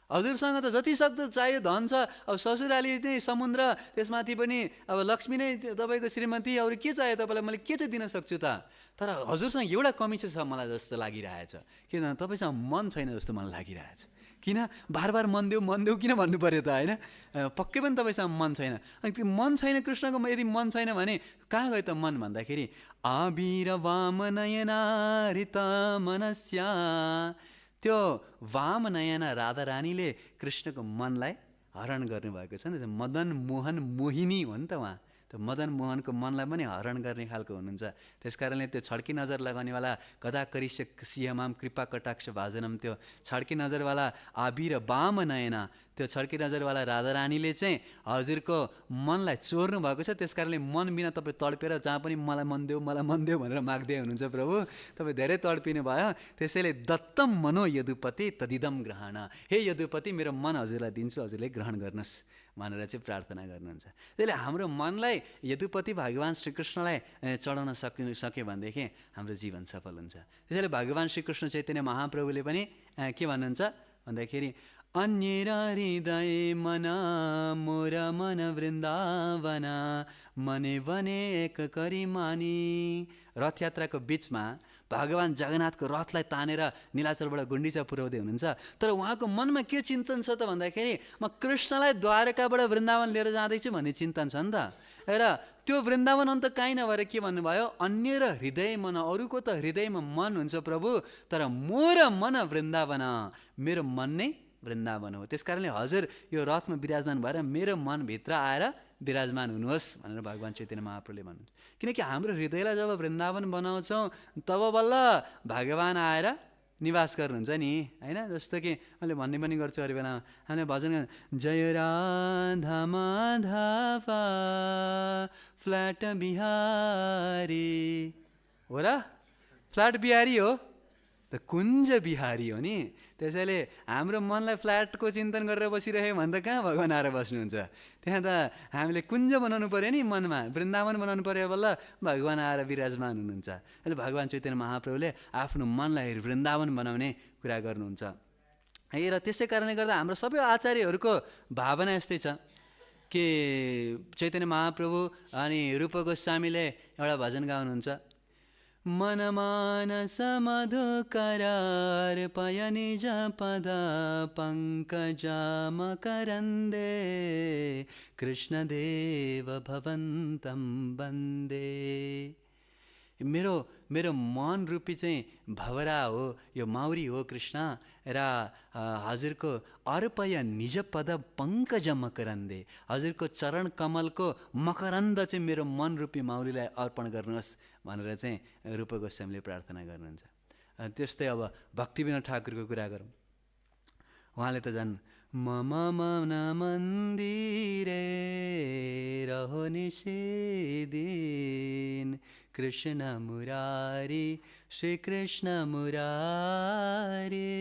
हजुरसँग त जति सक्दो चाहियो धन छ, अब ससुराली नै समुद्र, त्यसमाथि पनि अब लक्ष्मी नै तपाईँको श्रीमती, अरू के चाहियो तपाईँलाई, मैले के चाहिँ दिन सक्छु त? तर हजुरसँग एउटा कमी चाहिँ छ मलाई जस्तो लागिरहेछ, किनभने तपाईँसँग मन छैन जस्तो मलाई लागिरहेछ। किन बार बार मन देऊ किन भन्नु पऱ्यो त होइन? पक्कै पनि तपाईँसँग मन छैन। अनि त्यो मन छैन कृष्णको, यदि मन छैन भने कहाँ गयो त मन भन्दाखेरि आबिर वामनयना ऋत मनस्य, त्यो वामनयना राधा रानीले कृष्णको मनलाई हरण गर्नुभएको छ नि, मदन मोहन मोहिनी हो नि त उहाँ, त्यो मदन मोहनको मनलाई पनि हरण गर्ने खालको हुनुहुन्छ। त्यस कारणले त्यो छड्की नजर लगाउनेवाला कदा करिष्य सिंहमाम कृपा कटाक्ष भाजनम, त्यो छड्की नजरवाला आबिर वाम नयना, त्यो छड्की नजरवाला राधा रानीले चाहिँ हजुरको मनलाई चोर्नु भएको छ। त्यस कारणले मन बिना तपाईँ तडपेर जहाँ पनि मलाई मन देऊ भनेर माग्दै हुनुहुन्छ प्रभु, तपाईँ धेरै तडपिनु भयो। त्यसैले दत्तम मनो यदुपति तदिदम ग्रहण, हे यदुपति मेरो मन हजुरलाई दिन्छु, हजुरले ग्रहण गर्नुहोस् भनेर चाहिँ प्रार्थना गर्नुहुन्छ। त्यसले हाम्रो मनलाई यदुपति भगवान् श्रीकृष्णलाई चढाउन सक्यो भनेदेखि हाम्रो जीवन सफल हुन्छ। त्यसैले भगवान् श्रीकृष्ण चैतन्य महाप्रभुले पनि के भन्नुहुन्छ भन्दाखेरि अन्येर हृदय मन मोर मन वृन्दावन मने भने एक करी मानी। रथ यात्राको बिचमा भगवान जगन्नाथको रथलाई तानेर नीलाचलबाट गुण्डिचा पुर्याउँदै हुनुहुन्छ। तर उहाँको मनमा के चिन्तन छ त भन्दाखेरि म कृष्णलाई द्वारकाबाट वृन्दावन लिएर जाँदैछु भन्ने चिन्तन छ नि त। र त्यो वृन्दावन अन्त काहीँ नभएर के भन्नुभयो, अन्य र हृदय मन, अरूको त हृदयमा मन हुन्छ प्रभु, तर मोर मन वृन्दावन, मेरो मन नै वृन्दावन हो। त्यस कारणले हजुर यो रथमा विराजमान भएर मेरो मनभित्र आएर विराजमान हुनुहोस् भनेर भगवान चैतन्य महाप्रभुले भन्नुहुन्छ। किनकि हाम्रो हृदयलाई जब वृन्दावन बनाउँछौँ तब बल्ल भगवान आएर निवास गर्नुहुन्छ नि, होइन। जस्तो कि मैले भन्ने पनि गर्छु अरू बेलामा, हामीले भजन जय राधा माधवा फ्ल्याट बिहारी हो र, फ्ल्याट बिहारी हो त कुञ्ज बिहारी हो नि। त्यसैले हाम्रो मनलाई फ्ल्याटको चिन्तन गरेर बसिरह्यो भने त कहाँ भगवान आएर बस्नुहुन्छ। त्यहाँ त हामीले कुञ्ज बनाउनु पऱ्यो नि, मनमा वृन्दावन बनाउनु पऱ्यो, बल्ल भगवान आएर विराजमान हुनुहुन्छ। अहिले भगवान चैतन्य महाप्रभुले आफ्नो मनलाई वृन्दावन बनाउने कुरा गर्नुहुन्छ। र त्यसै कारणले गर्दा हाम्रो सबै आचार्यहरूको भावना यस्तै छ कि चैतन्य महाप्रभु अनि रूप गोस्वामीले एउटा भजन गाउनुहुन्छ, मन मानस मधुकर अर्पय निज पद पंकज मकरन्दे कृष्णदेव भवन्तं वन्दे। मेरो मन रूपी चाहिँ भवरा हो, यो माउरी हो कृष्ण, र हजुरको अर्पय निज पद पंकज मकरन्दे, हजुरको चरण कमलको मकरन्द चाहिँ मेरो मन रूपी माउरीलाई अर्पण गर्नुहोस् भनेर चाहिँ रूप गोस्वामीले प्रार्थना गर्नुहुन्छ। त्यस्तै अब भक्तिविनोद ठाकुरको कुरा गरौँ। उहाँले त झन् मम मन मन्दिरे रहो निषेदिन कृष्ण मुरारी श्री कृष्ण मुरारी,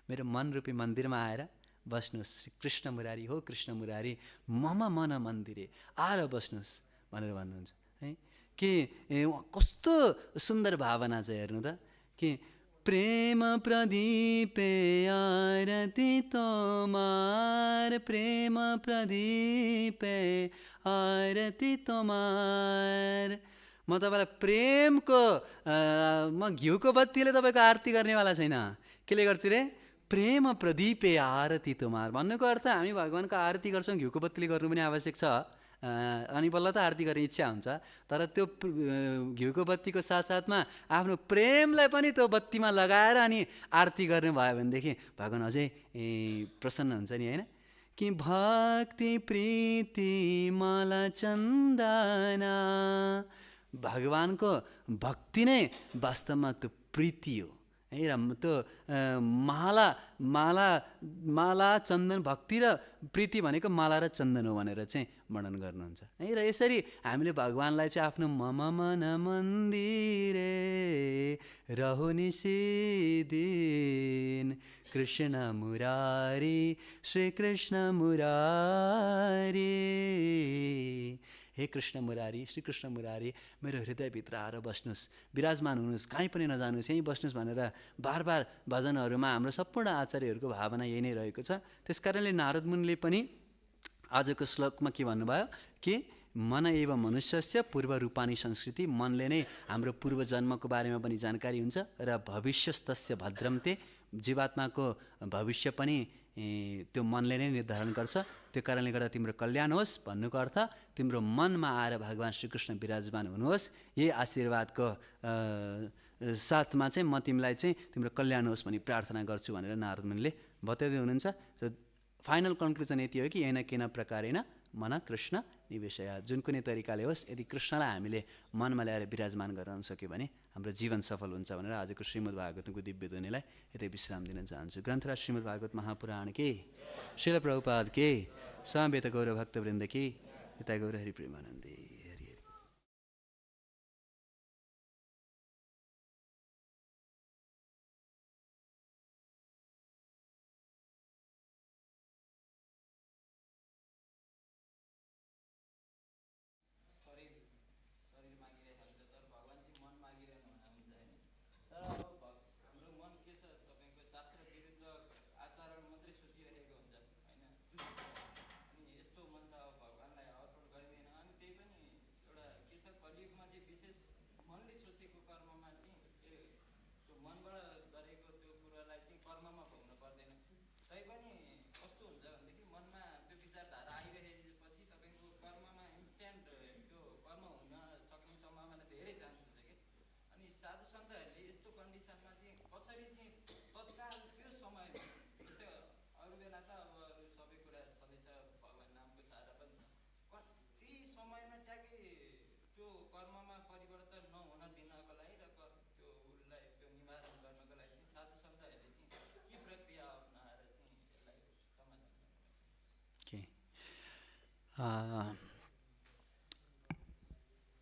मेरो मन रूपी मन्दिरमा आएर बस्नुहोस्, श्री कृष्ण मुरारी हो कृष्ण मुरारी, मम मन मन्दिरे आएर बस्नुहोस् भनेर भन्नुहुन्छ है। कि कस्तो सुन्दर भावना छ हेर्नु त, कि प्रेम प्रदीपे आरती तोमार, प्रेम प्रदीपे आरती तोमार। म तपाईँलाई प्रेमको म घिउको बत्तीले तपाईँको आरती गर्नेवाला छैन। केले गर्छु रे, प्रेम प्रदीपे आरती तोमार भन्नुको अर्थ हामी भगवानको आरती गर्छौँ, घिउको बत्तीले गर्नु पनि आवश्यक छ, अनि बल्ल त आरती गर्ने इच्छा हुन्छ। तर त्यो घिउको बत्तीको साथसाथमा आफ्नो प्रेमलाई पनि त्यो बत्तीमा लगाएर अनि आरती गर्ने भयो भनेदेखि भगवान अझै प्रसन्न हुन्छ नि, होइन। कि भक्ति प्रीति मला चन्दना, भगवानको भक्ति नै वास्तवमा त्यो प्रीति हो है। र त्यो माला माला माला चन्दन, भक्ति र प्रीति भनेको माला र चन्दन हो भनेर चाहिँ वर्णन गर्नुहुन्छ है। र यसरी हामीले भगवानलाई चाहिँ आफ्नो मम मन मन्दिरे रहो निषेदिन कृष्ण मुरारी श्री कृष्ण मुरारी, हे कृष्ण मुरारी श्री कृष्ण मुरारी मेरो हृदयभित्र आएर बस्नुहोस्, विराजमान हुनुहोस्, कहीँ पनि नजानुहोस्, यहीँ बस्नुहोस् भनेर बार बार भजनहरूमा हाम्रो सम्पूर्ण आचार्यहरूको भावना यही नै रहेको छ। त्यस कारणले नारद मुनिले पनि आजको श्लोकमा के भन्नुभयो कि मन एव मनुष्यस्य पूर्व रूपानी संस्कृति, मनले नै हाम्रो पूर्व जन्मको बारेमा पनि जानकारी हुन्छ र भविष्यस्तस्य भद्रमते, जीवात्माको भविष्य पनि त्यो मनले नै निर्धारण गर्छ। त्यो कारणले गर्दा तिम्रो कल्याण होस् भन्नुको अर्थ तिम्रो मनमा आएर भगवान श्रीकृष्ण विराजमान हुनुहोस्, यही आशीर्वादको साथमा चाहिँ म तिमीलाई चाहिँ तिम्रो कल्याण होस् भनी प्रार्थना गर्छु भनेर नारद मुनिले बताउँदै हुनुहुन्छ। फाइनल कन्क्लुजन यति हो कि येन केन प्रकारेण मन कृष्ण निवेशया, जुन कुनै तरिकाले होस् यदि कृष्णलाई हामीले मनमा ल्याएर विराजमान गराउन सक्यो भने हाम्रो जीवन सफल हुन्छ भनेर आजको श्रीमद् भागवतको दिव्य ध्वनिलाई यतै विश्राम दिन चाहन्छु। ग्रन्थराज श्रीमद् भागवत महापुराण के, श्रील प्रभुपाद के, समवेत गौर भक्तवृन्द के, यता गौर हरि प्रेमानन्दे।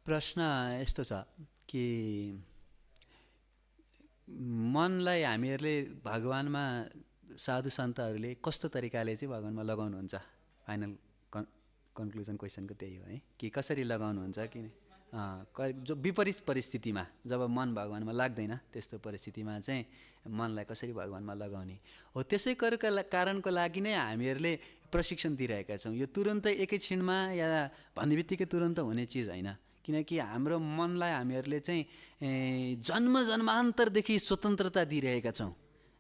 प्रश्न यस्तो छ कि मनलाई हामीहरूले भगवानमा साधु सन्तहरूले कस्तो तरिकाले चाहिँ भगवानमा लगाउनुहुन्छ? फाइनल कन्क्लुजन क्वेसनको त्यही हो है, कि कसरी लगाउनुहुन्छ? किन जो विपरीत परिस्थितिमा जब मन भगवानमा लाग्दैन त्यस्तो परिस्थितिमा चाहिँ मनलाई कसरी भगवानमा लगाउने हो, त्यसै कारणको लागि नै हामीहरूले प्रशिक्षण दिइरहेका छौँ। यो तुरन्तै एकैछिनमा या भन्ने बित्तिकै तुरन्त हुने चिज होइन, किनकि हाम्रो मनलाई हामीहरूले चाहिँ जन्मान्तरदेखि स्वतन्त्रता दिइरहेका छौँ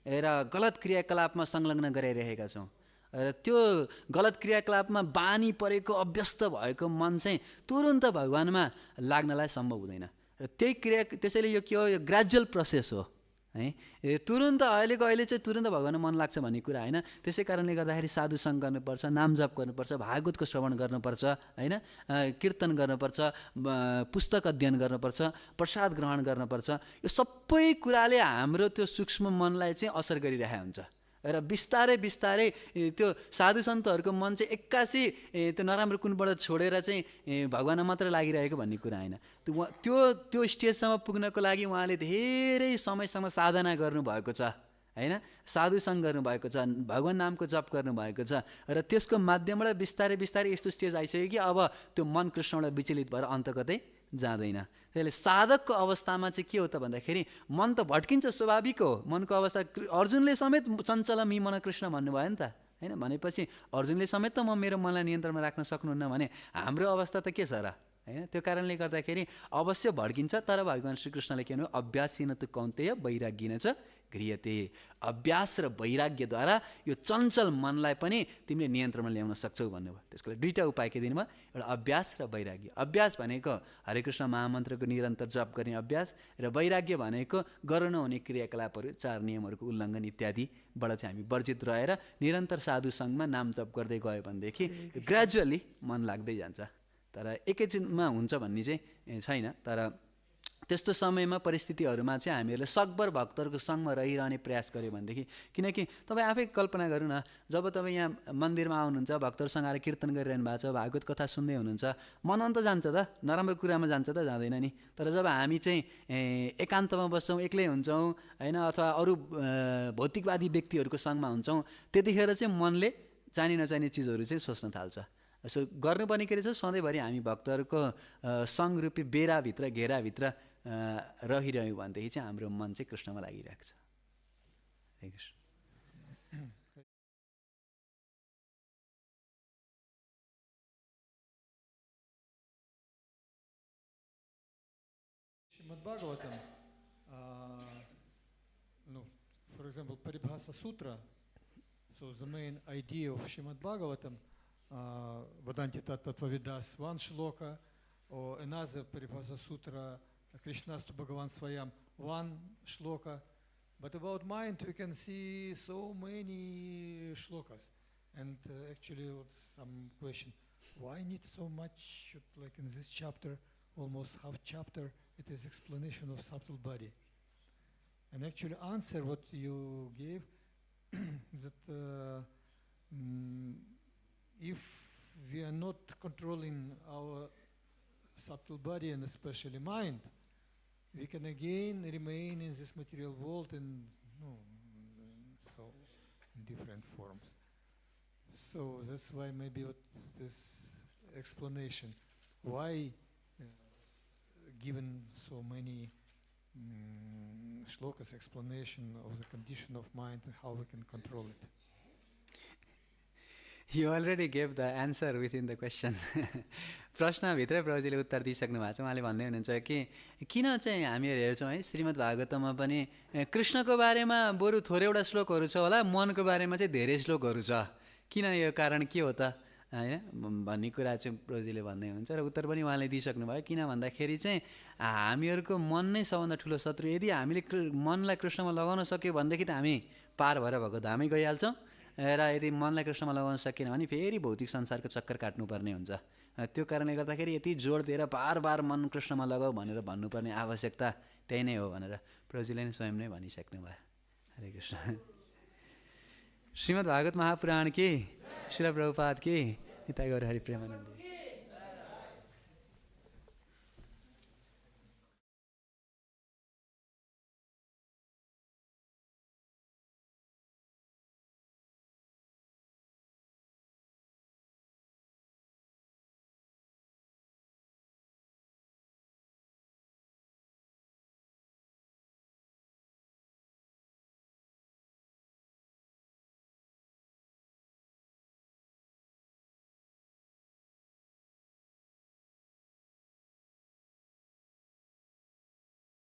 र गलत क्रियाकलापमा संलग्न गराइरहेका छौँ। त्यो गलत क्रियाकलापमा बानी परेको अभ्यस्त भएको मन चाहिँ तुरन्त भगवानमा लाग्नलाई सम्भव हुँदैन। र त्यसैले यो के हो, यो ग्रेजुअल प्रोसेस हो है। तुरन्त अहिले चाहिँ तुरन्त भगवानमा मन लाग्छ भन्ने कुरा होइन। त्यसै कारणले गर्दाखेरि साधुसङ्ग गर्नुपर्छ, नाम जप गर्नुपर्छ, भागवतको श्रवण गर्नुपर्छ होइन, कीर्तन गर्नुपर्छ, पुस्तक अध्ययन गर्नुपर्छ, प्रसाद ग्रहण गर्नुपर्छ। यो सबै कुराले हाम्रो त्यो सूक्ष्म मनलाई चाहिँ असर गरिरहेको हुन्छ र बिस्तारै त्यो साधु सन्तहरूको मन चाहिँ एक्कासी त्यो नराम्रो कुनबाट छोडेर चाहिँ भगवानमा मात्र लागिरहेको भन्ने कुरा होइन। त्यो स्टेजसम्म पुग्नको लागि उहाँले धेरै समयसम्म साधना गर्नुभएको छ होइन, साधुसङ्ग गर्नुभएको छ, भगवान नामको जप गर्नुभएको छ र त्यसको माध्यमबाट बिस्तारै यस्तो स्टेज आइसक्यो कि अब त्यो मन कृष्णबाट विचलित भएर अन्त कतै जाँदैन। त्यसले साधकको अवस्थामा चाहिँ के हो त भन्दाखेरि मन त भट्किन्छ, स्वाभाविक हो। मनको अवस्था अर्जुनले समेत चञ्चलमी मन कृष्ण भन्नुभयो नि त होइन। भनेपछि अर्जुनले समेत त म मेरो मनलाई नियन्त्रणमा राख्न सक्नुहुन्न भने हाम्रो अवस्था त के छ र होइन। त्यो कारणले गर्दाखेरि अवश्य भड्किन्छ, तर भगवान् श्रीकृष्णले के भन्नु, अभ्यासिन तु कौन्तेय वैराग्येन च गृह्यते। अभ्यास र वैराग्यद्वारा यो चञ्चल मनलाई पनि तिमीले नियन्त्रणमा ल्याउन सक्छौ भन्नुभयो। त्यसको लागि दुईवटा उपाय के दिनुभयो, एउटा अभ्यास र वैराग्य। अभ्यास भनेको हरे कृष्ण महामन्त्रको निरन्तर जप गर्ने अभ्यास, र वैराग्य भनेको गर्न नहुने क्रियाकलापहरू, 4 नियमहरूको उल्लङ्घन इत्यादिबाट चाहिँ हामी वर्जित रहेर निरन्तर साधुसङ्गमा नाम जप गर्दै गयो भनेदेखि ग्रेजुअली मन लाग्दै जान्छ। तर एकैछिनमा हुन्छ भन्ने चाहिँ छैन। तर त्यस्तो समयमा परिस्थितिहरूमा चाहिँ हामीहरूले सकभर भक्तहरूको सङ्गमा रहिरहने प्रयास गऱ्यो भनेदेखि, किनकि तपाईँ आफै कल्पना गर्नु न, जब तपाईँ यहाँ मन्दिरमा आउनुहुन्छ, भक्तहरूसँग आएर कीर्तन गरिरहनु भएको छ, भागवत कथा सुन्दै हुनुहुन्छ, मन अन्त जान्छ त, नराम्रो कुरामा जान्छ त, जाँदैन नि। तर जब हामी चाहिँ एकान्तमा बस्छौँ, एक्लै हुन्छौँ होइन, अथवा अरू भौतिकवादी व्यक्तिहरूको सङ्गमा हुन्छौँ, त्यतिखेर चाहिँ मनले चाहिने नचाहिने चिजहरू चाहिँ सोच्न थाल्छ। सो गर्नुपर्ने के रहेछ, सधैँभरि हामी भक्तहरूको सङ्घरूपी बेराभित्र घेराभित्र रहिरह्यौँ भनेदेखि चाहिँ हाम्रो मन चाहिँ कृष्णमा लागिरहेको छ।
Srimad Bhagavatam, for example, Paribhasa Sutra. So the main idea of Srimad Bhagavatam, Vadanti Tattvavidas, one shloka, or another Paribhasa Sutra, Krishnastu Bhagavan Swayam, one shloka. But about mind, we can see so many shlokas. And actually, some question, why need so much, like in this chapter, almost half chapter, it is explanation of subtle body. And actually answer what you gave, that if we are not controlling our subtle body and especially mind, we can again remain in this material world in so in different forms. So that's why maybe what this explanation, why given so many shlokas explanation of the condition of mind and how we can control it.
You already gave the answer within the question. प्रश्नभित्रै प्रभुजीले उत्तर दिइसक्नु भएको छ। उहाँले भन्दै हुनुहुन्छ कि किन चाहिँ हामीहरू हेर्छौँ है श्रीमद् भागवतमा पनि कृष्णको बारेमा बरु थोरैवटा श्लोकहरू छ होला, मनको बारेमा चाहिँ धेरै श्लोकहरू छ, किन यो कारण के हो त होइन भन्ने कुरा चाहिँ प्रभुजीले भन्दै हुनुहुन्छ। र उत्तर पनि उहाँले दिइसक्नु भयो। किन भन्दाखेरि चाहिँ हामीहरूको मन नै सबभन्दा ठुलो शत्रु। यदि हामीले मनलाई कृष्णमा लगाउन सक्यो भनेदेखि त हामी पार भएर भएको धामै गइहाल्छौँ, र यदि मनलाई कृष्णमा लगाउन सकेन भने फेरि भौतिक संसारको चक्कर काट्नुपर्ने हुन्छ। त्यो कारणले गर्दाखेरि यति जोड दिएर बार बार मन कृष्णमा लगाऊ भनेर भन्नुपर्ने आवश्यकता त्यही नै हो भनेर प्रभुजीले नै स्वयं नै भनिसक्नु भयो। हरे कृष्ण। श्रीमद् भागवत महापुराण की, श्रील प्रभुपाद की हिता गौर हरि प्रेमानन्दी।